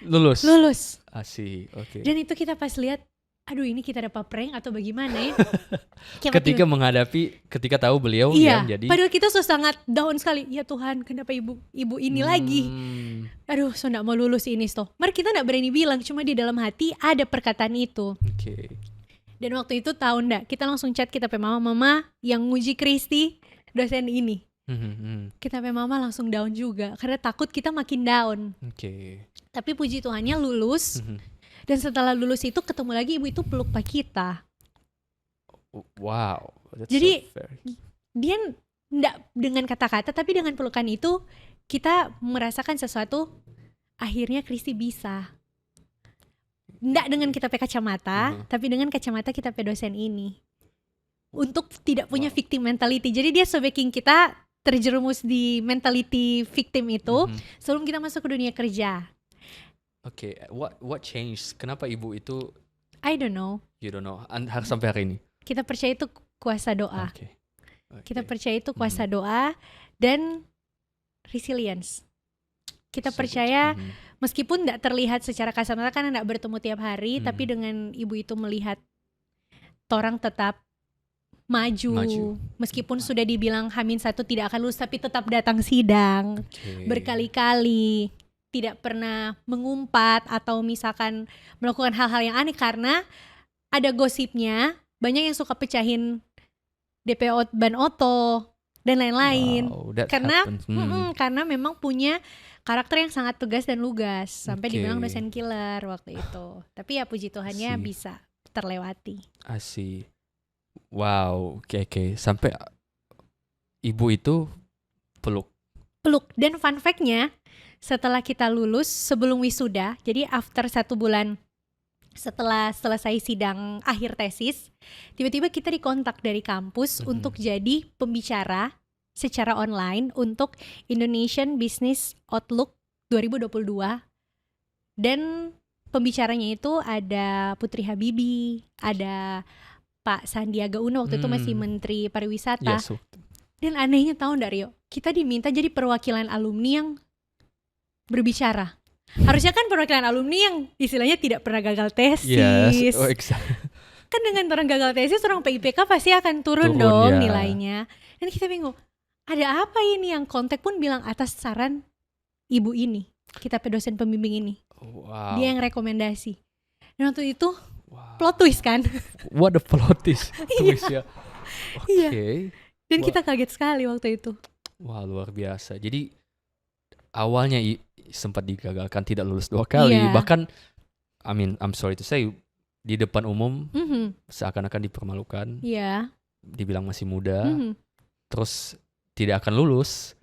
Lulus. Asik. Dan itu kita pas lihat, aduh ini kita dapat prank atau bagaimana ya? ketika tahu beliau yang jadi. Padahal kita sangat down sekali. Ya Tuhan, kenapa ibu ini lagi? Aduh, so gak mau lulus ini toh. Mari kita gak berani bilang, cuma di dalam hati ada perkataan itu. Dan waktu itu tahu nggak? Kita langsung chat kita pe mama yang nguji Kristi dosen ini. Kita pe mama langsung down juga karena takut kita makin down. Tapi puji Tuhannya lulus. Dan setelah lulus itu ketemu lagi ibu itu peluk pak kita. Wow. Jadi dia enggak dengan kata-kata tapi dengan pelukan itu kita merasakan sesuatu. Akhirnya Kristi bisa. Enggak dengan kita pakai kacamata, tapi dengan kacamata kita pakai dosen ini. Untuk tidak punya victim mentality. Jadi dia sebaking kita terjerumus di mentality victim itu sebelum kita masuk ke dunia kerja. What changed? Kenapa ibu itu? I don't know. You don't know. Harus sampai hari ini. Kita percaya itu kuasa doa. Kita percaya itu kuasa doa dan resilience. Kita percaya meskipun tidak terlihat secara kasat mata karena tidak bertemu tiap hari, tapi dengan ibu itu melihat orang tetap maju. Meskipun sudah dibilang H-1 tidak akan lulus, tapi tetap datang sidang berkali-kali. Tidak pernah mengumpat atau misalkan melakukan hal-hal yang aneh karena ada gosipnya banyak yang suka pecahin DP ban oto dan lain-lain. Karena memang punya karakter yang sangat tegas dan lugas sampai dibilang dosen killer waktu itu. Tapi ya puji Tuhannya bisa terlewati. Asik. Wow, oke. Sampai ibu itu peluk. Dan fun fact-nya setelah kita lulus sebelum wisuda, jadi after 1 bulan setelah selesai sidang akhir tesis, tiba-tiba kita dikontak dari kampus untuk jadi pembicara secara online untuk Indonesian Business Outlook 2022. Dan pembicaranya itu ada Putri Habibie, ada Pak Sandiaga Uno waktu itu masih Menteri Pariwisata. Dan anehnya tahu nggak Rio, kita diminta jadi perwakilan alumni yang berbicara. Harusnya kan perwakilan alumni yang istilahnya tidak pernah gagal tesis. Kan dengan orang gagal tesis, orang PIPK pasti akan turun dong nilainya. Dan kita bingung, ada apa ini? Yang kontak pun bilang atas saran ibu ini, kita dosen pembimbing ini. Dia yang rekomendasi. Dan waktu itu plot twist kan? What a plot twist ya. Dan kita kaget sekali waktu itu. Wah, luar biasa. Jadi awalnya sempat digagalkan, tidak lulus 2 kali. Bahkan I'm sorry to say, di depan umum seakan-akan dipermalukan. Dibilang masih muda. Terus tidak akan lulus.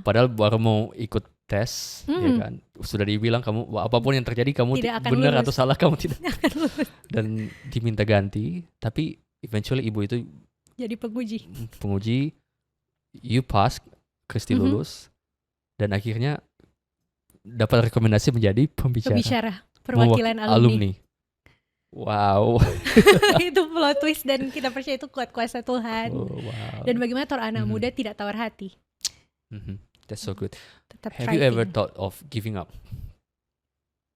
Padahal baru mau ikut tes, ya kan. Sudah dibilang kamu apapun yang terjadi kamu benar atau salah kamu tidak akan lulus. Dan diminta ganti, tapi eventually ibu itu jadi penguji. You pass, Kristi lulus. Dan akhirnya dapat rekomendasi menjadi pembicara perwakilan alumni. Wow. Itu plot twist dan kita percaya itu kuasa Tuhan. Dan bagaimana anak muda tidak tawar hati. That's so good. Tetap Have you ever thought of giving up?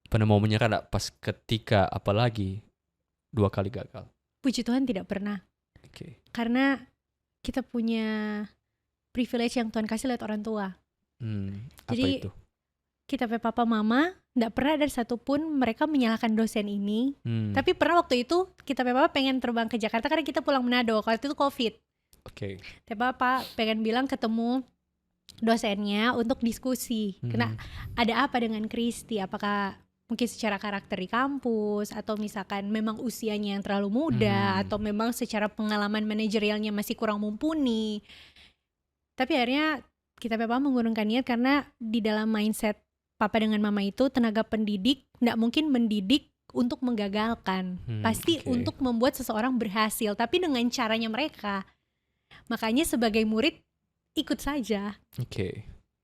Pernah mau menyerah gak pas ketika apalagi 2 kali gagal? Puji Tuhan tidak pernah. Karena kita punya privilege yang Tuhan kasih lihat orang tua. Jadi apa itu? Kita papa mama nggak pernah ada satupun mereka menyalahkan dosen ini. Tapi pernah waktu itu kita papa pengen terbang ke Jakarta karena kita pulang Manado. Kalau itu COVID. Tapi papa pengen bilang ketemu dosennya untuk diskusi. Karena ada apa dengan Kristi? Apakah mungkin secara karakter di kampus atau misalkan memang usianya yang terlalu muda atau memang secara pengalaman manajerialnya masih kurang mumpuni. Tapi akhirnya kita papa mengurungkan niat karena di dalam mindset papa dengan mama itu tenaga pendidik nggak mungkin mendidik untuk menggagalkan, pasti untuk membuat seseorang berhasil, tapi dengan caranya mereka. Makanya sebagai murid ikut saja.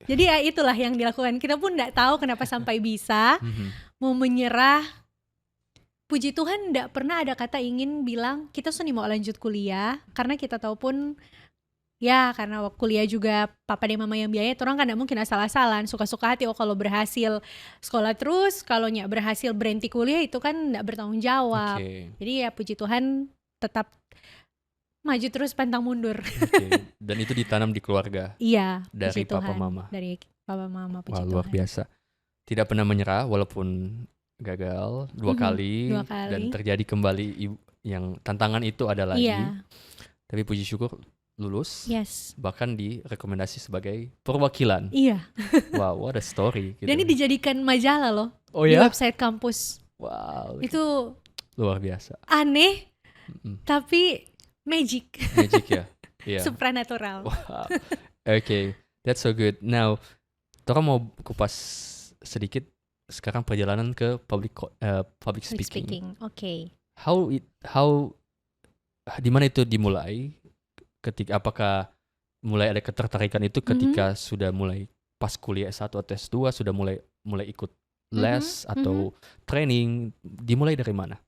Jadi ya itulah yang dilakukan. Kita pun nggak tahu kenapa sampai bisa mau menyerah. Puji Tuhan nggak pernah ada kata ingin bilang kita seni mau lanjut kuliah, karena kita tahu pun ya karena waktu kuliah juga papa dan mama yang biaya, orang kan gak mungkin asal-asalan, suka-suka hati. Kalau berhasil sekolah terus, kalau nggak berhasil berhenti kuliah itu kan gak bertanggung jawab. Jadi ya puji Tuhan tetap maju terus pantang mundur. Dan itu ditanam di keluarga. Iya, dari papa Tuhan. mama. Dari papa mama, puji Wah, Tuhan. luar biasa. Tidak pernah menyerah walaupun gagal 2 kali, dan terjadi kembali yang tantangan itu ada lagi. Tapi puji syukur lulus, bahkan direkomendasi sebagai perwakilan. Wow, what a story gitu. Dan ini dijadikan majalah loh di website kampus. Wow, itu luar biasa, aneh tapi magic ya. Supranatural. Wow. That's so good. Now Tora mau kupas sedikit sekarang perjalanan ke public speaking. How di mana itu dimulai? Apakah mulai ada ketertarikan itu ketika sudah mulai pas kuliah S1 atau S2, sudah mulai ikut les atau training, dimulai dari mana?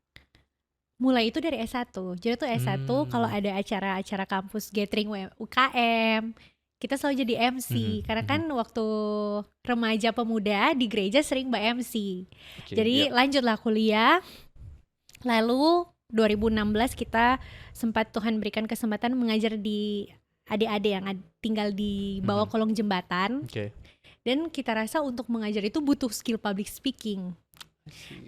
Mulai itu dari S1. Jadi tuh S1 kalau ada acara-acara kampus gathering UKM, kita selalu jadi MC. Karena kan waktu remaja pemuda di gereja sering Mbak MC. Jadi lanjutlah kuliah. Lalu 2016 kita sempat Tuhan berikan kesempatan mengajar di adik-adik yang tinggal di bawah kolong jembatan. Dan kita rasa untuk mengajar itu butuh skill public speaking.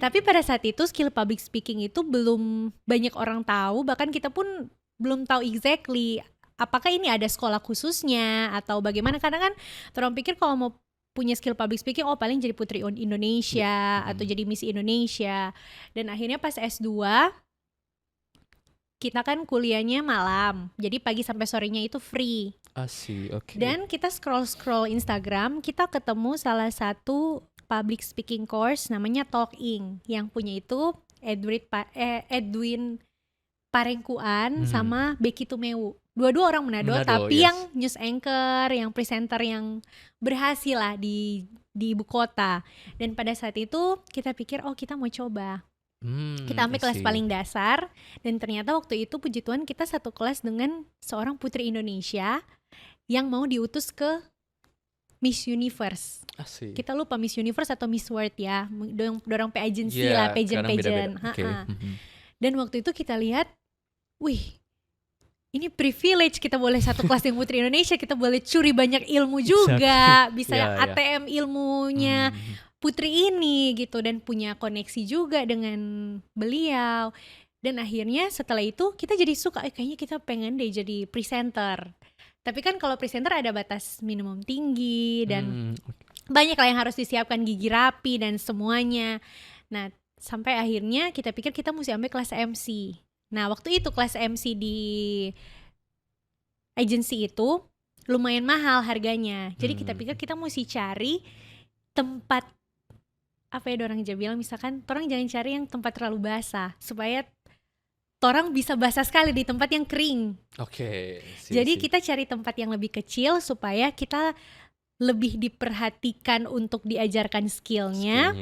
Tapi pada saat itu skill public speaking itu belum banyak orang tahu, bahkan kita pun belum tahu exactly apakah ini ada sekolah khususnya atau bagaimana. Karena kan orang pikir kalau mau punya skill public speaking, paling jadi Putri Indonesia atau jadi Miss Indonesia. Dan akhirnya pas S2 kita kan kuliahnya malam, jadi pagi sampai sorenya itu free. Dan kita scroll Instagram, kita ketemu salah satu public speaking course namanya Talking, yang punya itu Edwin Parengkuan sama Becky Tumewu. Dua-dua orang Manado, tapi yang news anchor, yang presenter yang berhasil lah di ibu kota. Dan pada saat itu kita pikir kita mau coba. Kita ambil kelas paling dasar, dan ternyata waktu itu puji Tuhan kita satu kelas dengan seorang putri Indonesia yang mau diutus ke Miss Universe. Kita lupa Miss Universe atau Miss World ya, dorong agency lah, pageant. Dan waktu itu kita lihat, wih, ini privilege, kita boleh satu kelas dengan putri Indonesia, kita boleh curi banyak ilmu juga, bisa ATM ilmunya putri ini gitu, dan punya koneksi juga dengan beliau. Dan akhirnya setelah itu kita jadi suka, kayaknya kita pengen deh jadi presenter. Tapi kan kalau presenter ada batas minimum tinggi dan banyak lah yang harus disiapkan, gigi rapi dan semuanya. Nah sampai akhirnya kita pikir kita mesti ambil kelas MC. Nah waktu itu kelas MC di agency itu lumayan mahal harganya. Jadi kita pikir kita mesti cari tempat, apa ya orang aja bilang, misalkan orang jangan cari yang tempat terlalu basah, supaya orang bisa basah sekali di tempat yang kering. Jadi kita cari tempat yang lebih kecil supaya kita lebih diperhatikan untuk diajarkan skillnya.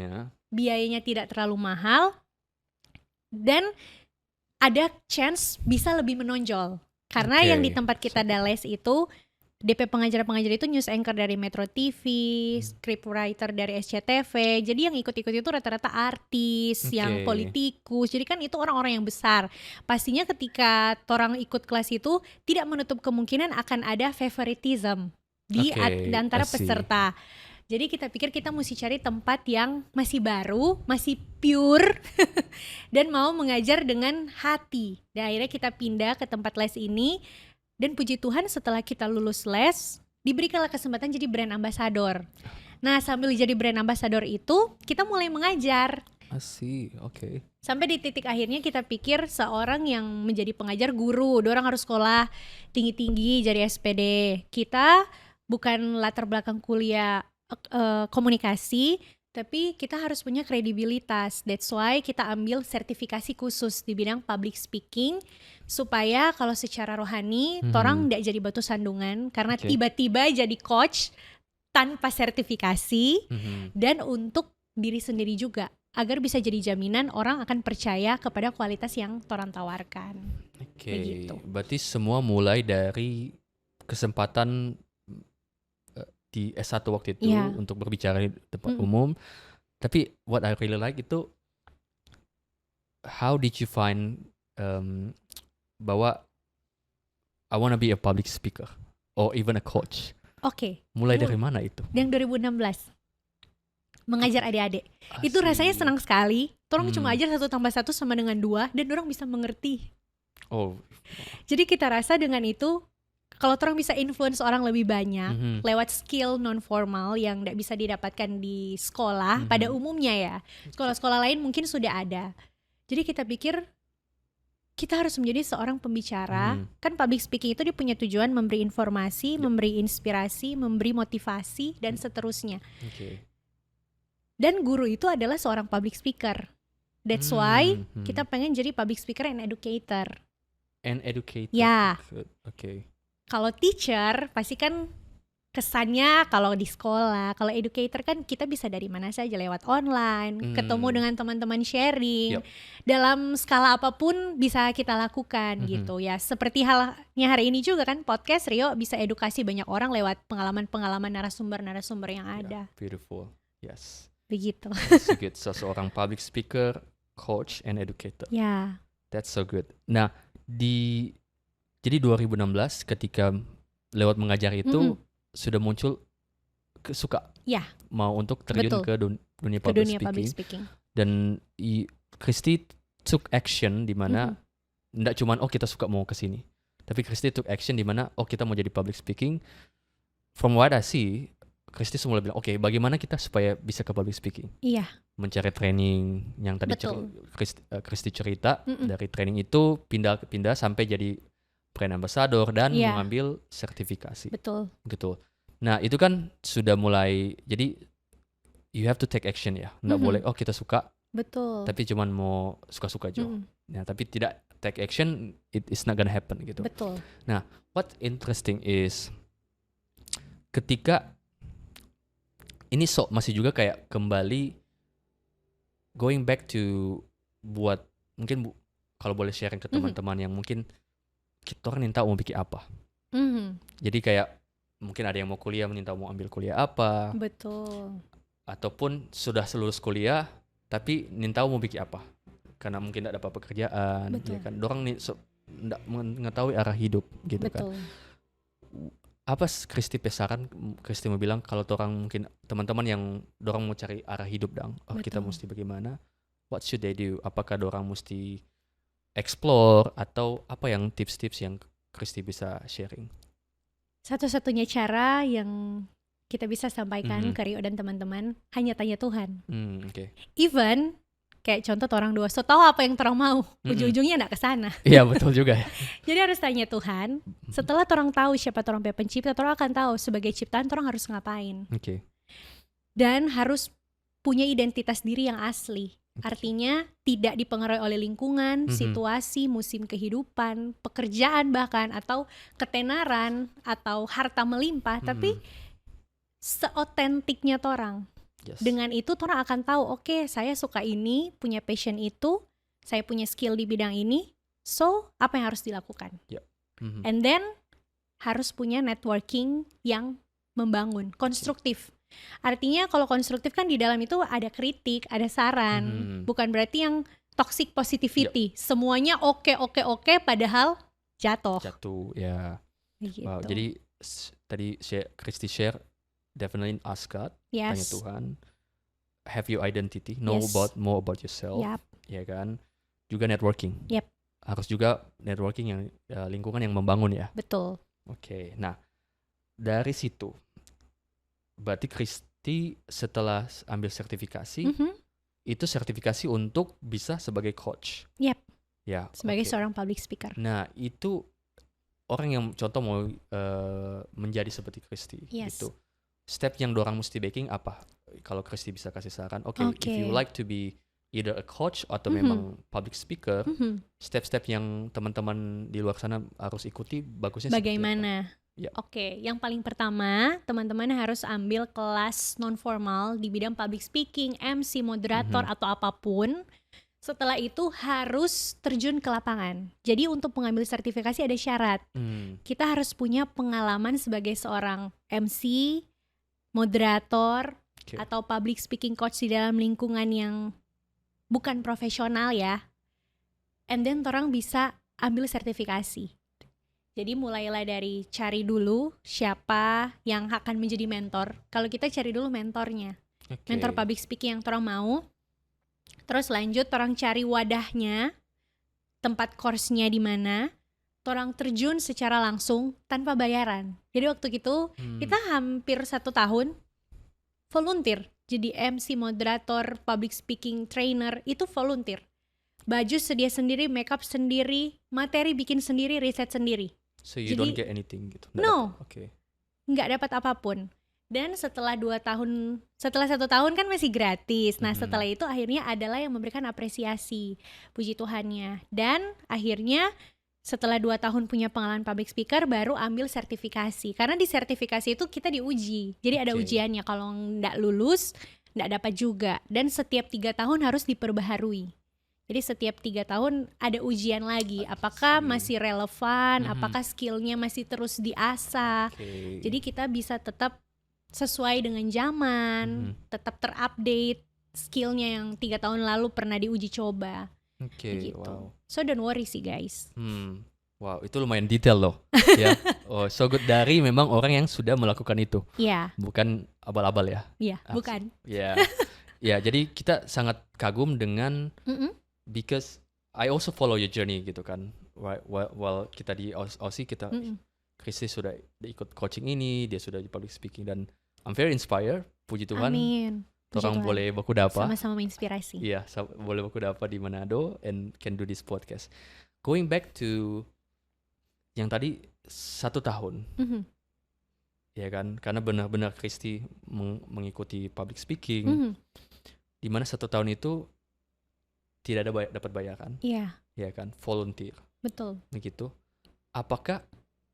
Biayanya tidak terlalu mahal, dan ada chance bisa lebih menonjol. Karena yang di tempat kita ada les itu DP pengajar-pengajar itu news anchor dari Metro TV, scriptwriter dari SCTV. Jadi yang ikut-ikut itu rata-rata artis, yang politikus. Jadi kan itu orang-orang yang besar. Pastinya ketika orang ikut kelas itu tidak menutup kemungkinan akan ada favoritism di antara peserta. Jadi kita pikir kita mesti cari tempat yang masih baru, masih pure dan mau mengajar dengan hati. Dan akhirnya kita pindah ke tempat les ini. Dan puji Tuhan setelah kita lulus les, diberikanlah kesempatan jadi brand ambassador. Nah sambil jadi brand ambassador itu, kita mulai mengajar. Sampai di titik akhirnya kita pikir seorang yang menjadi pengajar guru, orang harus sekolah tinggi-tinggi jadi SPD. Kita bukan latar belakang kuliah komunikasi, tapi kita harus punya kredibilitas. That's why kita ambil sertifikasi khusus di bidang public speaking, supaya kalau secara rohani torang nggak jadi batu sandungan karena tiba-tiba jadi coach tanpa sertifikasi, dan untuk diri sendiri juga, agar bisa jadi jaminan orang akan percaya kepada kualitas yang torang tawarkan. Begitu. Berarti semua mulai dari kesempatan di S1 waktu itu untuk berbicara di tempat umum. Tapi what I really like itu, how did you find bahwa I wanna be a public speaker or even a coach? Mulai dari mana itu? Yang 2016 mengajar adik-adik. Itu rasanya senang sekali. Torang cuma ajar 1+1 sama dengan 2 dan orang bisa mengerti. Jadi kita rasa dengan itu, kalau orang bisa influence orang lebih banyak lewat skill non formal yang tidak bisa didapatkan di sekolah pada umumnya ya. Sekolah-sekolah lain mungkin sudah ada. Jadi kita pikir kita harus menjadi seorang pembicara. Kan public speaking itu dia punya tujuan memberi informasi, memberi inspirasi, memberi motivasi, dan seterusnya. Dan guru itu adalah seorang public speaker. That's why kita pengen jadi public speaker and educator. Ya. Kalau teacher pasti kan kesannya kalau di sekolah, kalau educator kan kita bisa dari mana saja, lewat online, ketemu dengan teman-teman sharing, dalam skala apapun bisa kita lakukan gitu ya. Seperti halnya hari ini juga kan podcast Rio bisa edukasi banyak orang lewat pengalaman-pengalaman narasumber-narasumber yang ada. Beautiful, yes. Begitu. That's so good. So, seorang public speaker, coach, and educator. That's so good. Nah, jadi 2016 ketika lewat mengajar itu sudah muncul suka mau untuk terjun ke dunia public speaking. Dan Christy took action di mana enggak cuman kita suka mau ke sini, tapi Christy took action di mana kita mau jadi public speaking. From what I see, Christy semula bilang bagaimana kita supaya bisa ke public speaking. Mencari training yang tadi Christy cerita, dari training itu pindah sampai jadi brand ambassador dan mengambil sertifikasi. Betul. Nah, itu kan sudah mulai, jadi you have to take action ya. Nggak boleh kita suka. Betul. Tapi cuman mau suka-suka aja. Nah, tapi tidak take action, it is not gonna happen gitu. Betul. Nah, what interesting is ketika ini masih juga kayak kembali going back to buat mungkin kalau boleh sharing ke teman-teman yang mungkin kita orang tahu mau bikin apa. Jadi kayak mungkin ada yang mau kuliah, tahu mau ambil kuliah apa. Betul. Ataupun sudah lulus kuliah tapi tahu mau bikin apa. Karena mungkin tidak dapat pekerjaan. Ya kan? Dorang tidak mengetahui arah hidup gitu. Betul. Kan. Apa Christy pesaran? Christy mau bilang kalau orang mungkin teman-teman yang dorang mau cari arah hidup kita mesti bagaimana? What should they do? Apakah dorang mesti explore atau apa yang tips-tips yang Christy bisa sharing? Satu-satunya cara yang kita bisa sampaikan ke Rio dan teman-teman hanya tanya Tuhan. Even kayak contoh orang dua, so tahu apa yang orang mau, ujung-ujungnya nggak ke sana. Iya betul juga. Jadi harus tanya Tuhan. Setelah orang tahu siapa orang pencipta, orang akan tahu sebagai ciptaan orang harus ngapain. Dan harus punya identitas diri yang asli. Artinya tidak dipengaruhi oleh lingkungan, situasi, musim kehidupan, pekerjaan bahkan, atau ketenaran, atau harta melimpah, tapi seotentiknya torang. Dengan itu torang akan tahu, saya suka ini, punya passion itu, saya punya skill di bidang ini, so apa yang harus dilakukan? And then harus punya networking yang membangun, konstruktif. Artinya kalau konstruktif kan di dalam itu ada kritik, ada saran, bukan berarti yang toxic positivity. Semuanya oke, padahal jatuh ya. Gitu. Wow, jadi tadi Christy share, definitely ask God, tanya Tuhan, have your identity, know more about yourself, ya kan. Juga networking. Harus juga networking yang lingkungan yang membangun ya. Betul. Nah dari situ berarti Christy setelah ambil sertifikasi, itu sertifikasi untuk bisa sebagai coach. Ya. Sebagai seorang public speaker. Nah itu orang yang contoh mau menjadi seperti Christy Yes. gitu. Step yang dorang mesti baking apa? Kalau Christy bisa kasih saran, if you like to be either a coach atau memang public speaker, step-step yang teman-teman di luar sana harus ikuti bagusnya bagaimana? Ya. Oke, yang paling pertama teman-teman harus ambil kelas non formal di bidang public speaking, MC, moderator atau apapun. Setelah itu harus terjun ke lapangan. Jadi untuk mengambil sertifikasi ada syarat. Kita harus punya pengalaman sebagai seorang MC, moderator, atau public speaking coach di dalam lingkungan yang bukan profesional ya. And then orang bisa ambil sertifikasi. Jadi mulailah dari cari dulu siapa yang akan menjadi mentor. Kalau kita cari dulu mentornya. Mentor public speaking yang orang mau. Terus lanjut orang cari wadahnya, tempat course-nya di mana. Orang terjun secara langsung tanpa bayaran. Jadi waktu itu kita hampir 1 tahun volunteer. Jadi MC, moderator, public speaking trainer itu volunteer. Baju sedia sendiri, makeup sendiri, materi bikin sendiri, riset sendiri. So you don't get anything gitu? No, nggak dapat apapun. Dan setelah 1 tahun kan masih gratis. Nah setelah itu akhirnya adalah yang memberikan apresiasi, puji Tuhannya. Dan akhirnya setelah 2 tahun punya pengalaman public speaker baru ambil sertifikasi. Karena di sertifikasi itu kita diuji. Jadi ada ujiannya, kalau nggak lulus nggak dapat juga. Dan setiap 3 tahun harus diperbaharui. Jadi setiap 3 tahun ada ujian lagi, apakah masih relevan, apakah skillnya masih terus diasah. Jadi kita bisa tetap sesuai dengan zaman, tetap terupdate skillnya yang 3 tahun lalu pernah diuji coba. Gitu. Wow. So don't worry sih guys. Wow, itu lumayan detail loh. Ya. Oh, so good, dari memang orang yang sudah melakukan itu. Iya. Bukan abal-abal ya. Iya, bukan. Ya. Ya, jadi kita sangat kagum dengan because I also follow your journey gitu kan. While kita di Aussie kita Christy sudah ikut coaching ini, dia sudah di public speaking dan I'm very inspired. Puji Tuhan. Amin. Orang boleh baku dapa. Sama-sama menginspirasi. Iya, boleh baku dapa di Manado and can do this podcast. Going back to yang tadi 1 tahun. Ya kan, karena benar-benar Christy mengikuti public speaking. Di mana 1 tahun itu tidak ada dapat bayaran. Iya. Ya kan, volunteer. Betul. Begitu. Apakah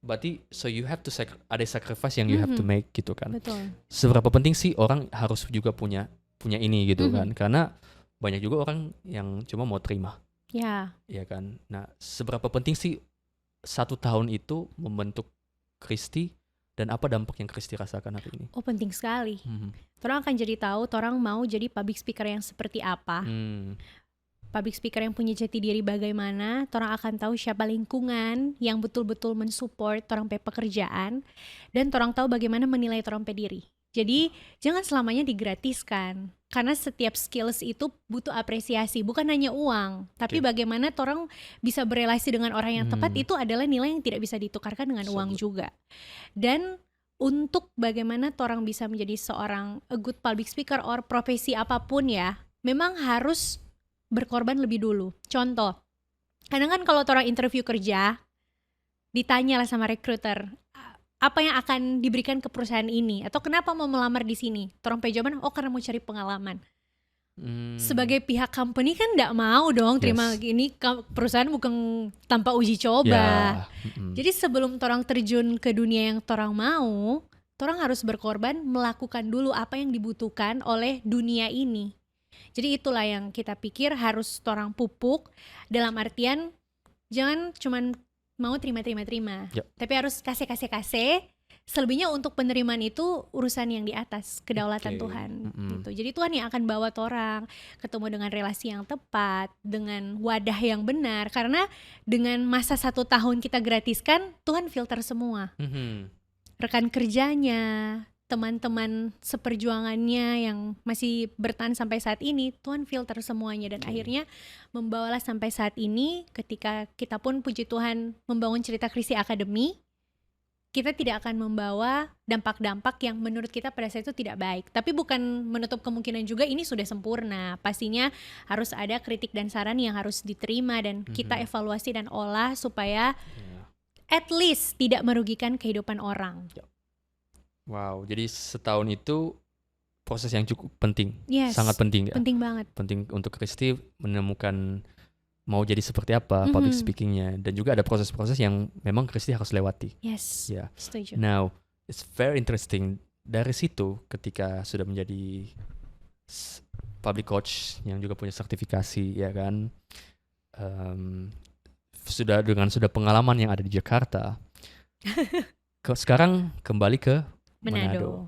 berarti so you have to ada sacrifice yang you have to make gitu kan. Betul. Seberapa penting sih orang harus juga punya ini gitu kan. Karena banyak juga orang yang cuma mau terima. Ya. Ya kan. Nah, seberapa penting sih 1 tahun itu membentuk Christy dan apa dampak yang Christy rasakan hari ini? Oh, penting sekali. Orang akan jadi tahu orang mau jadi public speaker yang seperti apa. Public speaker yang punya jati diri bagaimana, orang akan tahu siapa lingkungan yang betul-betul mensupport orang pe pekerjaan, dan orang tahu bagaimana menilai orang pe diri. Jadi jangan selamanya digratiskan, karena setiap skills itu butuh apresiasi, bukan hanya uang, tapi bagaimana orang bisa berelasi dengan orang yang tepat, itu adalah nilai yang tidak bisa ditukarkan dengan uang juga. Dan untuk bagaimana orang bisa menjadi seorang a good public speaker or profesi apapun ya, memang harus berkorban lebih dulu. Contoh, kadang kan kalau orang interview kerja, ditanya lah sama recruiter, apa yang akan diberikan ke perusahaan ini, atau kenapa mau melamar di sini? Orang jawaban, karena mau cari pengalaman. Sebagai pihak company kan nggak mau dong terima ini perusahaan bukan tanpa uji coba. Jadi sebelum orang terjun ke dunia yang orang mau, orang harus berkorban melakukan dulu apa yang dibutuhkan oleh dunia ini. Jadi itulah yang kita pikir harus orang pupuk, dalam artian jangan cuman mau terima, tapi harus kasih. Selebihnya untuk penerimaan itu urusan yang di atas, kedaulatan Tuhan gitu. Jadi Tuhan yang akan bawa orang ketemu dengan relasi yang tepat, dengan wadah yang benar. Karena dengan masa 1 tahun kita gratiskan, Tuhan filter semua. Rekan kerjanya, teman-teman seperjuangannya yang masih bertahan sampai saat ini, Tuhan filter semuanya dan akhirnya membawalah sampai saat ini. Ketika kita pun puji Tuhan membangun Cerita Christy Academy, kita tidak akan membawa dampak-dampak yang menurut kita pada saat itu tidak baik. Tapi bukan menutup kemungkinan juga ini sudah sempurna. Pastinya harus ada kritik dan saran yang harus diterima dan kita evaluasi dan olah supaya at least tidak merugikan kehidupan orang. Wow, jadi setahun itu proses yang cukup penting, Yes, sangat penting ya. penting banget. Penting untuk Christy menemukan mau jadi seperti apa public speakingnya, dan juga ada proses-proses yang memang Christy harus lewati. Yes, Ya. setuju. Now, it's very interesting. Dari situ, ketika sudah menjadi public coach yang juga punya sertifikasi, ya kan, sudah pengalaman yang ada di Jakarta, sekarang kembali ke Manado.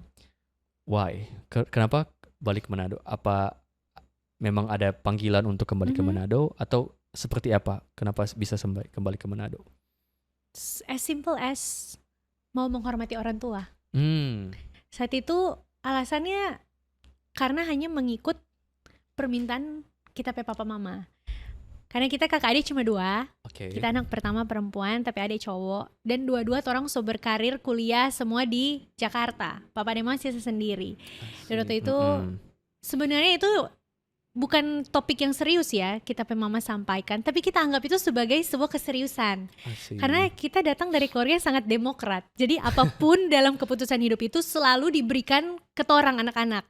Why? Kenapa balik ke Manado? Apa memang ada panggilan untuk kembali ke Manado, atau seperti apa? Kenapa bisa kembali ke Manado? As simple as mau menghormati orang tua. Saat itu alasannya karena hanya mengikut permintaan kita papa mama. Karena kita kakak adik cuma 2. Kita anak pertama perempuan tapi adik cowok. Dan dua-dua orang so berkarir kuliah semua di Jakarta. Papa dan mama sisa sendiri. Dan waktu itu sebenarnya itu bukan topik yang serius ya kita mama sampaikan. Tapi kita anggap itu sebagai sebuah keseriusan. Karena kita datang dari keluarga yang sangat demokrat. Jadi apapun dalam keputusan hidup itu selalu diberikan ke orang anak-anak.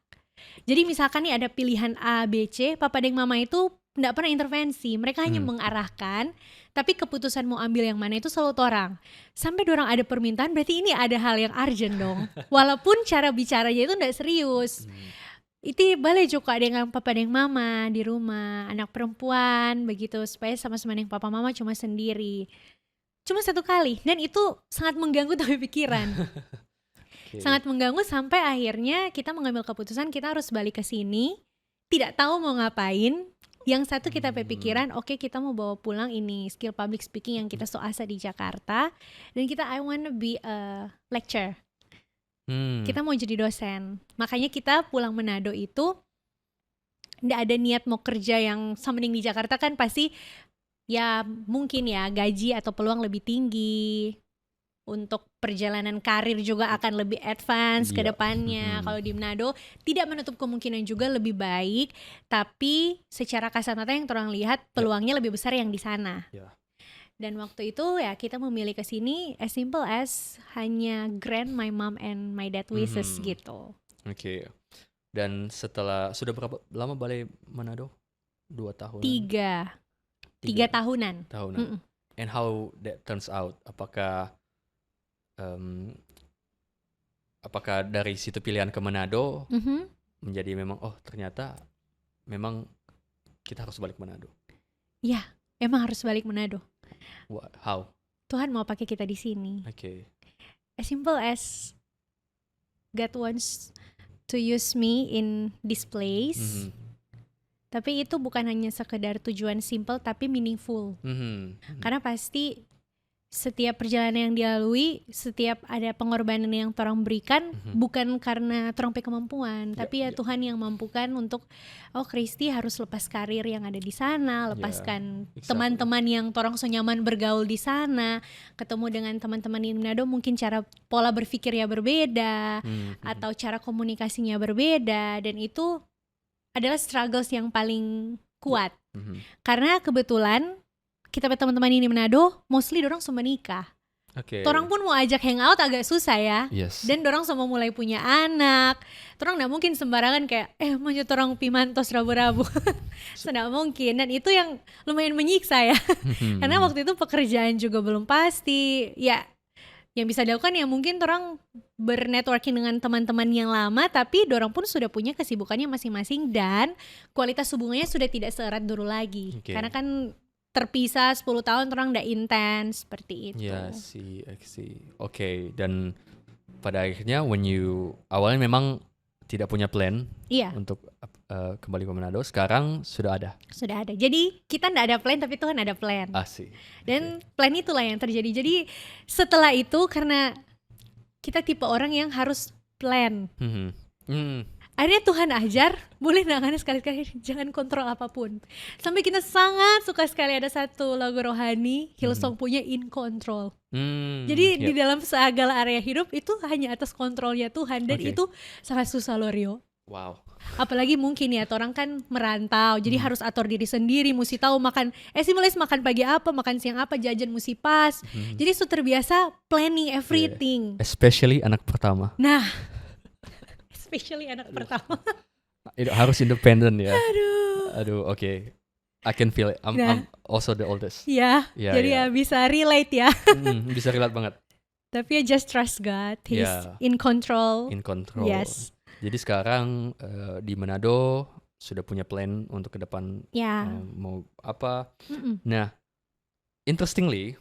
Jadi misalkan nih ada pilihan A, B, C, papa dan mama itu nggak pernah intervensi, mereka hanya mengarahkan, tapi keputusan mau ambil yang mana itu selalu orang. Sampai dorang ada permintaan, berarti ini ada hal yang urgent dong. Walaupun cara bicaranya itu nggak serius. Itu boleh juga dengan papa dan mama di rumah, anak perempuan begitu, supaya sama-sama dengan papa mama cuma sendiri. Cuma 1 kali, dan itu sangat mengganggu dalam pikiran. Sangat mengganggu sampai akhirnya kita mengambil keputusan kita harus balik ke sini, tidak tahu mau ngapain. Yang satu kita berpikiran, oke, kita mau bawa pulang ini skill public speaking yang kita so asa di Jakarta, dan kita I wanna be a lecturer. Kita mau jadi dosen. Makanya kita pulang Manado itu nggak ada niat mau kerja yang sama dengan di Jakarta, kan pasti ya mungkin ya gaji atau peluang lebih tinggi. Untuk perjalanan karir juga akan lebih advance ke depannya. Kalau di Manado tidak menutup kemungkinan juga lebih baik, tapi secara kasat mata yang orang lihat peluangnya lebih besar yang di sana. Dan waktu itu ya kita memilih ke sini as simple as hanya grant my mom and my dad wishes gitu. Dan sudah berapa lama balik Manado? 2 tahun? 3 tahunan. And how that turns out? Apakah dari situ pilihan ke Manado menjadi memang ternyata memang kita harus balik Manado? Ya, emang harus balik Manado. How? Tuhan mau pakai kita di sini. As simple as God wants to use me in this place. Tapi itu bukan hanya sekedar tujuan simple tapi meaningful. Karena pasti setiap perjalanan yang dilalui, setiap ada pengorbanan yang orang berikan, bukan karena orang punya kemampuan, tapi ya Tuhan yang mampukan untuk, Christy harus lepas karir yang ada di sana, lepaskan teman-teman yang orang so nyaman bergaul di sana, ketemu dengan teman-teman di Manado, mungkin cara pola berpikirnya berbeda, atau cara komunikasinya berbeda, dan itu adalah struggles yang paling kuat. Karena kebetulan kita teman-teman ini Manado, mostly dorang semua nikah. Dorang pun mau ajak hangout agak susah ya. Dan dorang semua mulai punya anak. Dorang gak mungkin sembarangan kayak, mau dorang pimantos rabu-rabu. Tidak mungkin. Dan itu yang lumayan menyiksa ya. Karena waktu itu pekerjaan juga belum pasti. Ya, yang bisa dilakukan ya mungkin dorang bernetworking dengan teman-teman yang lama, tapi dorang pun sudah punya kesibukannya masing-masing. Dan kualitas hubungannya sudah tidak seerat dulu lagi. Karena kan terpisah 10 tahun orang udah intens seperti itu. I see. Dan pada akhirnya awalnya memang tidak punya plan untuk kembali ke Manado, sekarang sudah ada. Jadi kita nggak ada plan tapi Tuhan ada plan. Dan plan itulah yang terjadi. Jadi setelah itu karena kita tipe orang yang harus plan. Akhirnya Tuhan ajar, boleh nangannya sekali-kali jangan kontrol apapun. Sampai kita sangat suka sekali ada satu lagu rohani, Hillsong punya In Control. Jadi di dalam segala area hidup itu hanya atas kontrolnya Tuhan. Dan itu sangat susah loh Rio. Wow. Apalagi mungkin ya, orang kan merantau, jadi harus atur diri sendiri, mesti tahu makan, stimulus makan pagi apa, makan siang apa, jajan mesti pas. Jadi so terbiasa planning everything. Especially anak pertama. Nah, especially anak pertama. Itu harus independen ya. Aduh, oke. I can feel it. I'm also the oldest. Ya, jadi ya bisa relate ya. Bisa relate banget. Tapi ya just trust God, He's in control. In control. Yes. Jadi sekarang di Manado sudah punya plan untuk ke depan mau apa. Nah, interestingly,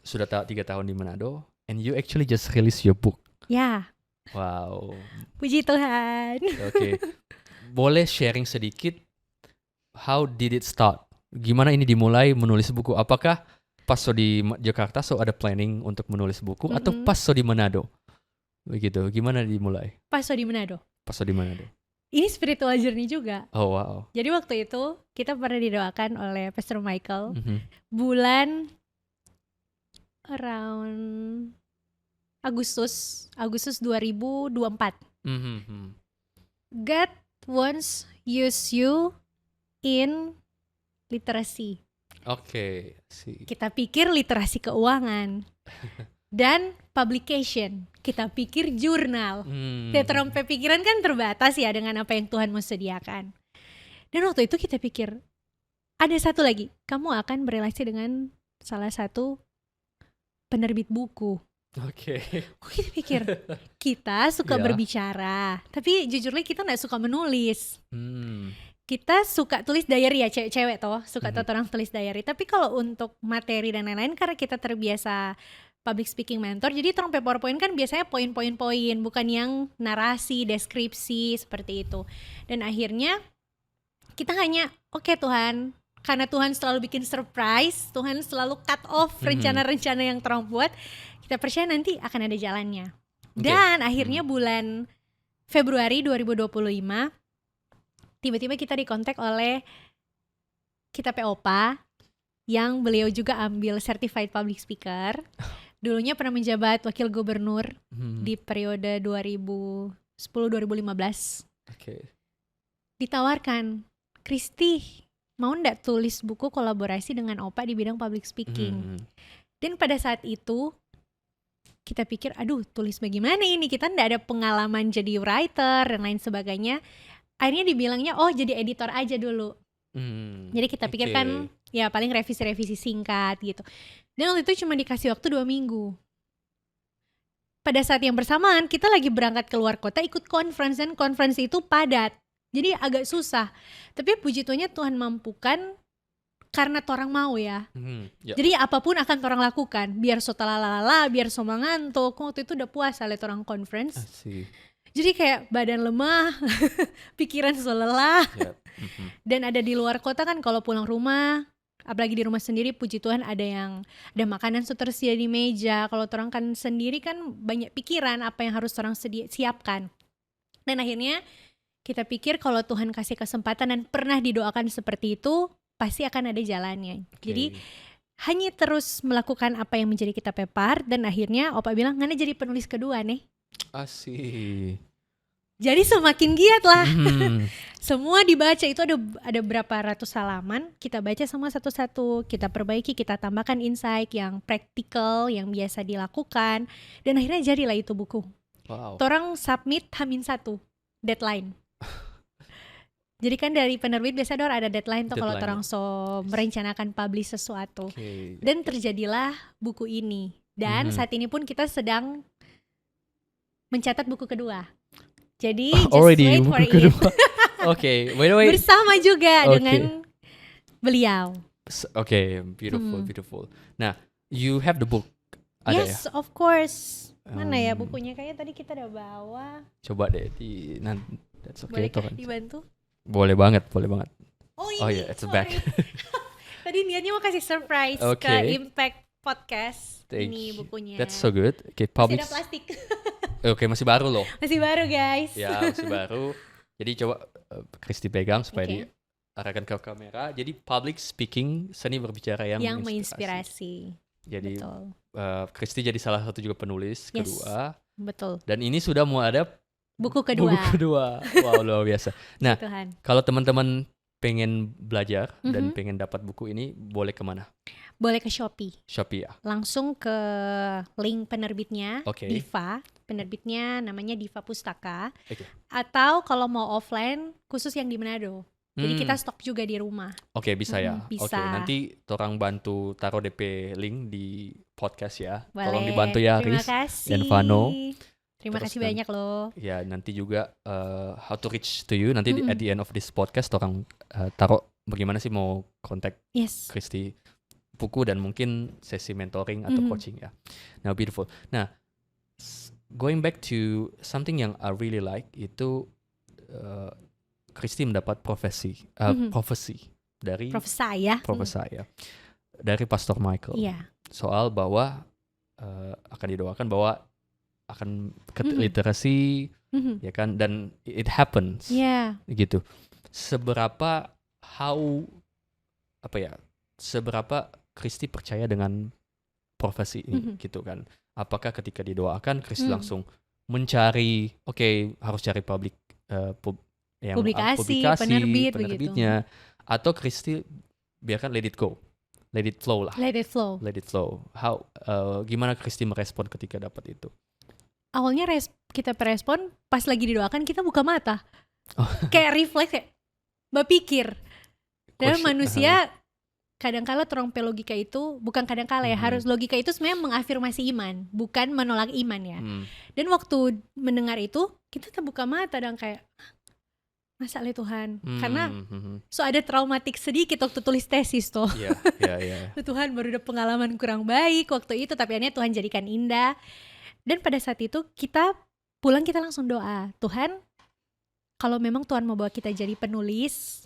sudah 3 tahun di Manado and you actually just release your book. Ya. Wow. Puji Tuhan. Oke. Boleh sharing sedikit, how did it start? Gimana ini dimulai menulis buku? Apakah pas so di Jakarta so ada planning untuk menulis buku atau pas so di Manado? Begitu. Gimana dimulai? Pas so di Manado. Pas so di Manado. Ini spiritual journey juga. Oh wow. Jadi waktu itu kita pernah didoakan oleh Pastor Michael bulan around Agustus 2024. God wants use you in literasi. Oke, sih. Kita pikir literasi keuangan dan publication. Kita pikir jurnal. Tetrompe pikiran kan terbatas ya dengan apa yang Tuhan mau sediakan. Dan waktu itu kita pikir ada satu lagi, kamu akan berelasi dengan salah satu penerbit buku. Oke. Kita pikir kita suka berbicara, tapi jujurnya kita nggak suka menulis. Kita suka tulis diary ya, cewek-cewek toh suka orang tulis diary. Tapi kalau untuk materi dan lain-lain karena kita terbiasa public speaking mentor, jadi terang PowerPoint kan biasanya poin-poin, bukan yang narasi, deskripsi seperti itu. Dan akhirnya kita hanya oke, Tuhan, karena Tuhan selalu bikin surprise, Tuhan selalu cut off rencana-rencana yang terang buat, kita percaya nanti akan ada jalannya. Dan akhirnya bulan Februari 2025 tiba-tiba kita dikontak oleh kita POPA yang beliau juga ambil certified public speaker. Dulunya pernah menjabat wakil gubernur di periode 2010-2015. Ditawarkan, Kristi, mau ndak tulis buku kolaborasi dengan Opa di bidang public speaking? Dan pada saat itu kita pikir, aduh tulis bagaimana ini? Kita ndak ada pengalaman jadi writer dan lain sebagainya. Akhirnya dibilangnya, oh jadi editor aja dulu. Jadi kita pikir kan ya paling revisi-revisi singkat gitu. Dan waktu itu cuma dikasih waktu 2 minggu. Pada saat yang bersamaan kita lagi berangkat keluar kota ikut conference, dan conference itu padat. Jadi agak susah. Tapi puji Tuhannya Tuhan mampukan karena orang mau ya. Jadi apapun akan orang lakukan. Biar so talalala, biar so mangantuk. Waktu itu udah puasa lihat orang conference. Jadi kayak badan lemah, pikiran so lelah. Dan ada di luar kota kan kalau pulang rumah, apalagi di rumah sendiri puji Tuhan ada makanan tersedia di meja. Kalau orang kan sendiri kan banyak pikiran apa yang harus orang siapkan. Dan akhirnya kita pikir kalau Tuhan kasih kesempatan dan pernah didoakan seperti itu, pasti akan ada jalannya. Jadi hanya terus melakukan apa yang menjadi kita pepar. Dan akhirnya Opa bilang, ngana jadi penulis kedua nih. Asik. Jadi semakin giat lah. Semua dibaca, itu ada berapa ratus halaman. Kita baca semua satu-satu, kita perbaiki, kita tambahkan insight yang praktikal, yang biasa dilakukan. Dan akhirnya jadilah itu buku. Torang submit H-1 deadline. Jadi kan dari penerbit biasa ada deadline tuh kalau orang merencanakan publish sesuatu. Dan terjadilah buku ini. Dan saat ini pun kita sedang mencatat buku kedua. Jadi just wait for it. By the way. Bersama juga dengan beliau. Beautiful. Nah, you have the book. Ada yes, of course. Mana ya bukunya? Kayaknya tadi kita udah bawa. Coba deh that's okay. Boleh dibantu? Boleh banget. Oh iya, it's back. Tadi niatnya mau kasih surprise ke Impact Podcast. Ini bukunya. That's so good. Masih ada plastik. Masih baru loh. Masih baru guys. Ya, masih baru. Jadi coba Kristi pegang supaya diarahkan ke kamera. Jadi public speaking, seni berbicara yang menginspirasi. Jadi Kristi jadi salah satu juga penulis kedua. Betul. Dan ini sudah mau ada Buku kedua. Buku kedua. Wow, luar biasa. Nah, Tuhan. kalau teman-teman pengen belajar dan Mhm. pengen dapat buku ini, boleh kemana? Boleh ke Shopee. Shopee ya? Langsung ke link penerbitnya, Oke. Diva. Penerbitnya namanya Diva Pustaka. Oke. Atau kalau mau offline, khusus yang di Manado. Jadi kita Hmm. stok juga di rumah. Oke, bisa ya. Bisa. Oke, nanti orang bantu taruh DP link di podcast ya. Boleh. Tolong dibantu ya, Terima Riz kasih. dan Vano. Terima Terus kasih dan- banyak loh. Ya, nanti juga how to reach to you. Nanti Mm-mm. at the end of this podcast orang taruh bagaimana sih mau kontak Yes. Kristi buku dan mungkin sesi mentoring atau Mhm. coaching ya. Now beautiful. Nah, going back to something yang I really like itu Kristi mendapat profesi dari Profesor ya. profesor ya dari Pastor Michael Iya. soal bahwa akan didoakan bahwa akan literasi Mhm. ya kan, dan it happens Iya. gitu. Seberapa Kristi percaya dengan profesi ini gitu kan? Apakah ketika didoakan Kristi langsung mencari harus cari publikasi, penerbit penerbitnya, atau Kristi biarkan let it go, let it flow lah, Let it flow. gimana Kristi merespon ketika dapat itu? Awalnya kita respon pas lagi didoakan kita buka mata. Kayak refleks, kayak berpikir. Dan manusia kadangkala terong logika itu, bukan kadangkala ya, harus logika itu sebenarnya mengafirmasi iman, bukan menolak iman ya. Dan waktu mendengar itu, kita terbuka mata dan kayak, masa le Tuhan? Karena ada traumatik sedikit waktu tulis tesis tuh. Iya. Tuhan baru ada pengalaman kurang baik waktu itu, tapi akhirnya Tuhan jadikan indah. Dan pada saat itu kita pulang, kita langsung doa, Tuhan, kalau memang Tuhan mau bawa kita jadi penulis,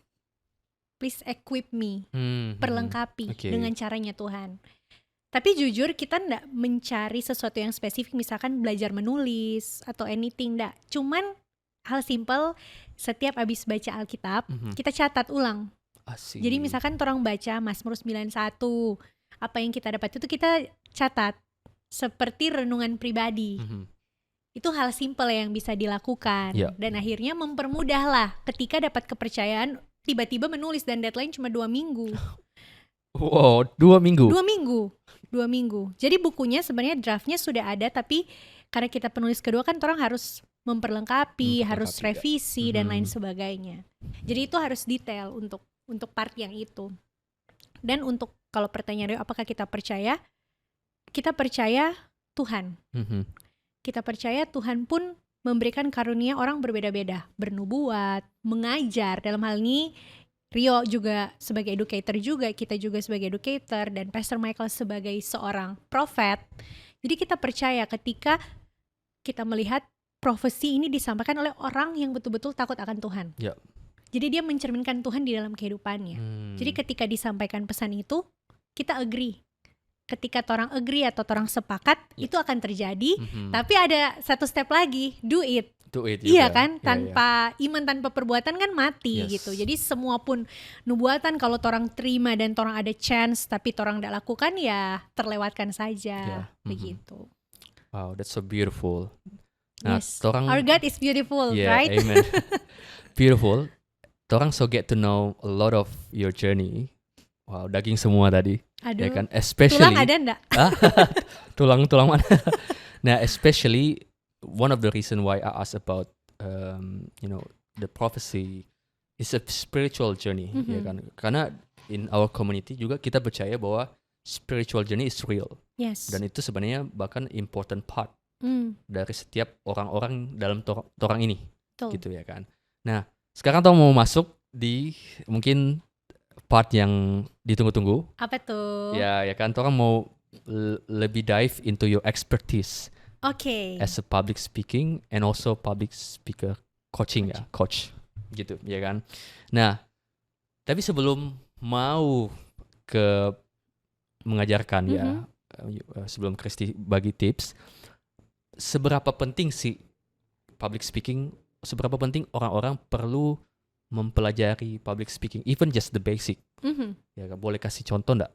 please equip me, perlengkapi dengan caranya Tuhan. Tapi jujur kita nggak mencari sesuatu yang spesifik, misalkan belajar menulis atau anything, nggak. Cuman hal simple, setiap habis baca Alkitab, kita catat ulang. Asik. Jadi misalkan orang baca Mazmur 91, apa yang kita dapat itu kita catat. Seperti renungan pribadi. Itu hal simple yang bisa dilakukan. Dan akhirnya mempermudahlah ketika dapat kepercayaan, tiba-tiba menulis dan deadline cuma 2 minggu. Wow, 2 minggu? 2 minggu. Jadi bukunya sebenarnya draftnya sudah ada, tapi karena kita penulis kedua kan orang harus memperlengkapi harus revisi dan lain sebagainya. Jadi itu harus detail untuk part yang itu. Dan untuk kalau pertanyaan apakah kita percaya Tuhan. Kita percaya Tuhan pun memberikan karunia orang berbeda-beda, bernubuat, mengajar. Dalam hal ini Rio juga sebagai educator juga, kita juga sebagai educator, dan Pastor Michael sebagai seorang prophet. Jadi kita percaya ketika kita melihat profesi ini disampaikan oleh orang yang betul-betul takut akan Tuhan. Jadi dia mencerminkan Tuhan di dalam kehidupannya. Jadi ketika disampaikan pesan itu, kita agree. Ketika orang agree atau orang sepakat, itu akan terjadi. Tapi ada satu step lagi, do it. Iya kan, tanpa iman tanpa perbuatan kan mati gitu. Jadi semua pun nubuatan kalau orang terima dan orang ada chance tapi orang tidak lakukan, ya terlewatkan saja begitu. Wow, that's so beautiful. Nah, our God is beautiful, right? Amen. Beautiful. Orang so get to know a lot of your journey. Wow, daging semua tadi. Aduh, ya kan? Especially, tulang ada enggak? tulang mana? Nah, especially one of the reason why I asked about the prophecy is a spiritual journey, ya kan? Karena in our community juga kita percaya bahwa spiritual journey is real. Yes. Dan itu sebenarnya bahkan important part dari setiap orang-orang dalam torang ini. Betul. Gitu ya kan. Nah, sekarang Tom mau masuk di mungkin part yang ditunggu-tunggu. Apa tuh? Ya kan, orang mau lebih dive into your expertise. As a public speaking and also public speaker coaching. Ya, coach gitu, ya kan. Nah, tapi sebelum mau ke mengajarkan sebelum Kristi bagi tips, seberapa penting sih public speaking? Seberapa penting orang-orang perlu mempelajari public speaking, even just the basic? Ya, boleh kasih contoh enggak?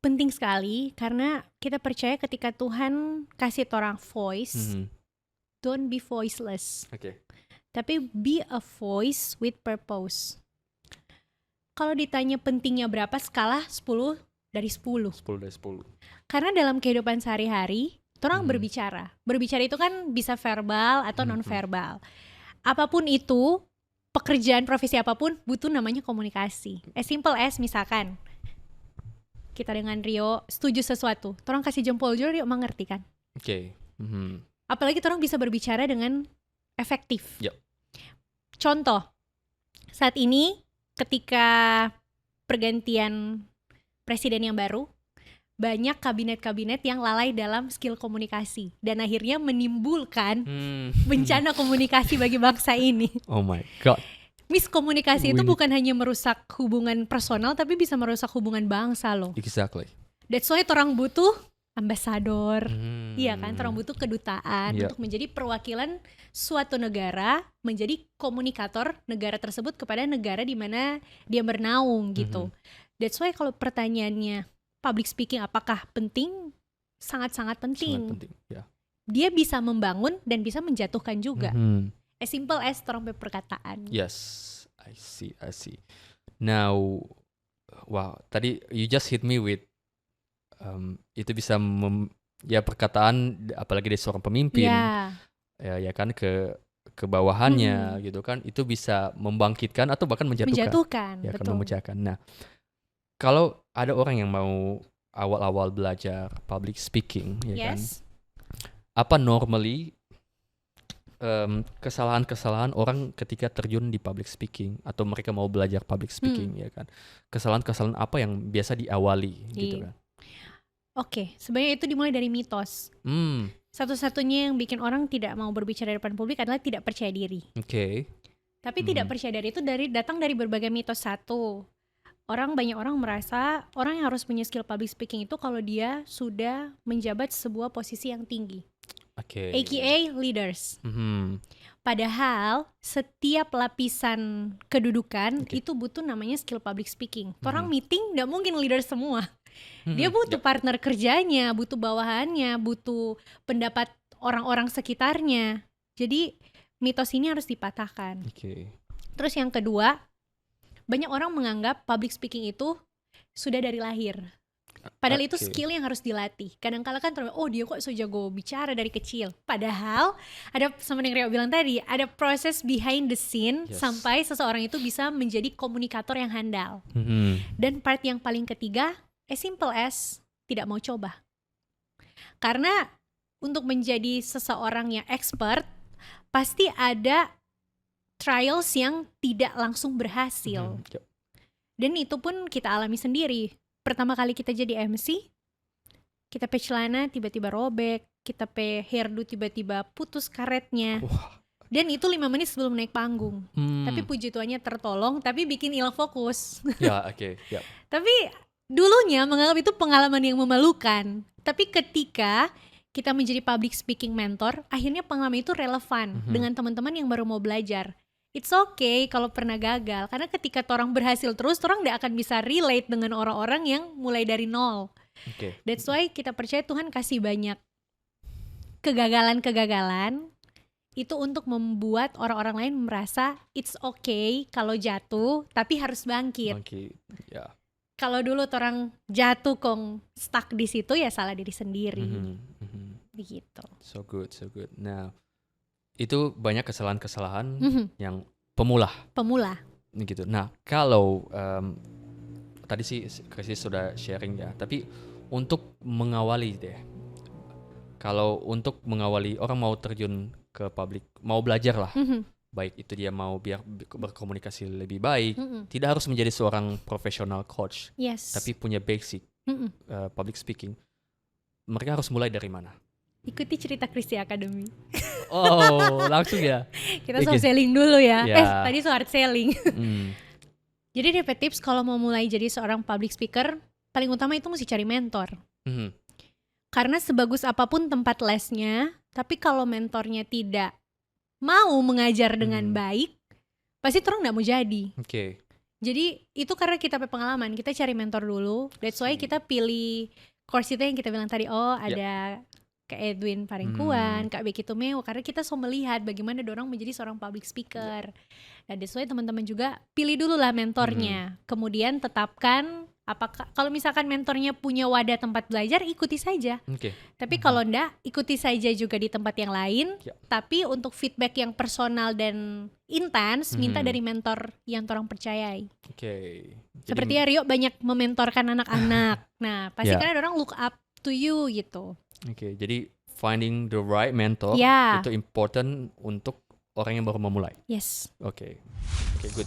Penting sekali, karena kita percaya ketika Tuhan kasih orang voice, don't be voiceless. Oke. Tapi be a voice with purpose. Kalau ditanya pentingnya berapa, skala 10 dari 10. 10 dari 10. Karena dalam kehidupan sehari-hari, orang berbicara. Berbicara itu kan bisa verbal atau non-verbal. Apapun itu, pekerjaan profesi apapun butuh namanya komunikasi. As simple as misalkan, kita dengan Rio setuju sesuatu. Orang kasih jempol juga, Rio mengerti kan? Oke. Apalagi orang bisa berbicara dengan efektif. Yep. Contoh, saat ini ketika pergantian presiden yang baru, banyak kabinet-kabinet yang lalai dalam skill komunikasi dan akhirnya menimbulkan bencana komunikasi bagi bangsa ini. Oh my god. Miskomunikasi itu bukan hanya merusak hubungan personal tapi bisa merusak hubungan bangsa loh. Exactly. That's why orang butuh ambasador, iya kan? Orang butuh kedutaan untuk menjadi perwakilan suatu negara, menjadi komunikator negara tersebut kepada negara di mana dia bernaung gitu. That's why kalau pertanyaannya public speaking apakah penting? Sangat-sangat penting. Sangat penting, ya. Dia bisa membangun dan bisa menjatuhkan juga. As simple as orang perkataan. Yes, I see. Now, wow, tadi you just hit me with itu bisa perkataan apalagi dari seorang pemimpin ya kan ke bawahannya gitu kan, itu bisa membangkitkan atau bahkan menjatuhkan ya kan, memecahkan. Nah, kalau ada orang yang mau awal-awal belajar public speaking ya kan, apa normally kesalahan-kesalahan orang ketika terjun di public speaking atau mereka mau belajar public speaking ya kan, kesalahan-kesalahan apa yang biasa diawali gitu kan? Oke, sebenarnya itu dimulai dari mitos. Satu-satunya yang bikin orang tidak mau berbicara di depan publik adalah tidak percaya diri. Oke. Tapi tidak percaya diri itu datang dari berbagai mitos. Satu, banyak orang merasa orang yang harus punya skill public speaking itu kalau dia sudah menjabat sebuah posisi yang tinggi. Oke. AKA leaders. Padahal setiap lapisan kedudukan itu butuh namanya skill public speaking. Orang meeting nggak mungkin leader semua. Dia butuh partner kerjanya, butuh bawahannya, butuh pendapat orang-orang sekitarnya. Jadi mitos ini harus dipatahkan. Terus yang kedua, banyak orang menganggap public speaking itu sudah dari lahir. Padahal itu skill yang harus dilatih. Kadang-kala kan dia kok so jago bicara dari kecil. Padahal ada, sama yang Rio bilang tadi, ada proses behind the scene sampai seseorang itu bisa menjadi komunikator yang handal. Dan part yang paling ketiga, as simple as tidak mau coba. Karena untuk menjadi seseorang yang expert, pasti ada trials yang tidak langsung berhasil. Dan itu pun kita alami sendiri. Pertama kali kita jadi MC, kita pakai celana tiba-tiba robek, kita pakai hairdo tiba-tiba putus karetnya. Dan itu 5 menit sebelum naik panggung. Tapi puji Tuhannya tertolong, tapi bikin hilang fokus. Tapi dulunya menganggap itu pengalaman yang memalukan. Tapi ketika kita menjadi public speaking mentor, akhirnya pengalaman itu relevan dengan teman-teman yang baru mau belajar. It's okay kalau pernah gagal, karena ketika orang berhasil terus, orang gak akan bisa relate dengan orang-orang yang mulai dari nol. That's why kita percaya Tuhan kasih banyak kegagalan-kegagalan itu untuk membuat orang-orang lain merasa it's okay kalau jatuh, tapi harus bangkit. Kalau dulu orang jatuh kong stuck di situ, ya salah diri sendiri. Begitu. So good. Nah, itu banyak kesalahan-kesalahan yang pemula. Gitu. Nah, kalau tadi sih Krisis sudah sharing ya, tapi untuk mengawali deh, kalau untuk mengawali orang mau terjun ke publik, mau belajar lah, baik itu dia mau biar berkomunikasi lebih baik, tidak harus menjadi seorang profesional coach, tapi punya basic public speaking, mereka harus mulai dari mana? Ikuti cerita Christie Academy. Oh, langsung ya? Kita soft selling dulu ya. Tadi hard selling. Jadi DP tips kalau mau mulai jadi seorang public speaker, paling utama itu mesti cari mentor. Karena sebagus apapun tempat lesnya, tapi kalau mentornya tidak mau mengajar dengan baik, pasti orang gak mau jadi. Jadi itu karena kita punya pengalaman, kita cari mentor dulu. That's why kita pilih course itu yang kita bilang tadi, ada Kak Edwin Paringkuan, Kak Becky Tumeo, karena kita so melihat bagaimana dorang menjadi seorang public speaker. Nah, that's why teman-teman juga pilih dulu lah mentornya. Kemudian tetapkan apakah kalau misalkan mentornya punya wadah tempat belajar, ikuti saja. Tapi kalau enggak, ikuti saja juga di tempat yang lain. Tapi untuk feedback yang personal dan intens, minta dari mentor yang orang percayai. Seperti Rio banyak mementorkan anak-anak. Nah, pasti kan orang look up to you gitu. Jadi finding the right mentor itu important untuk orang yang baru memulai. Yes. Oke, good.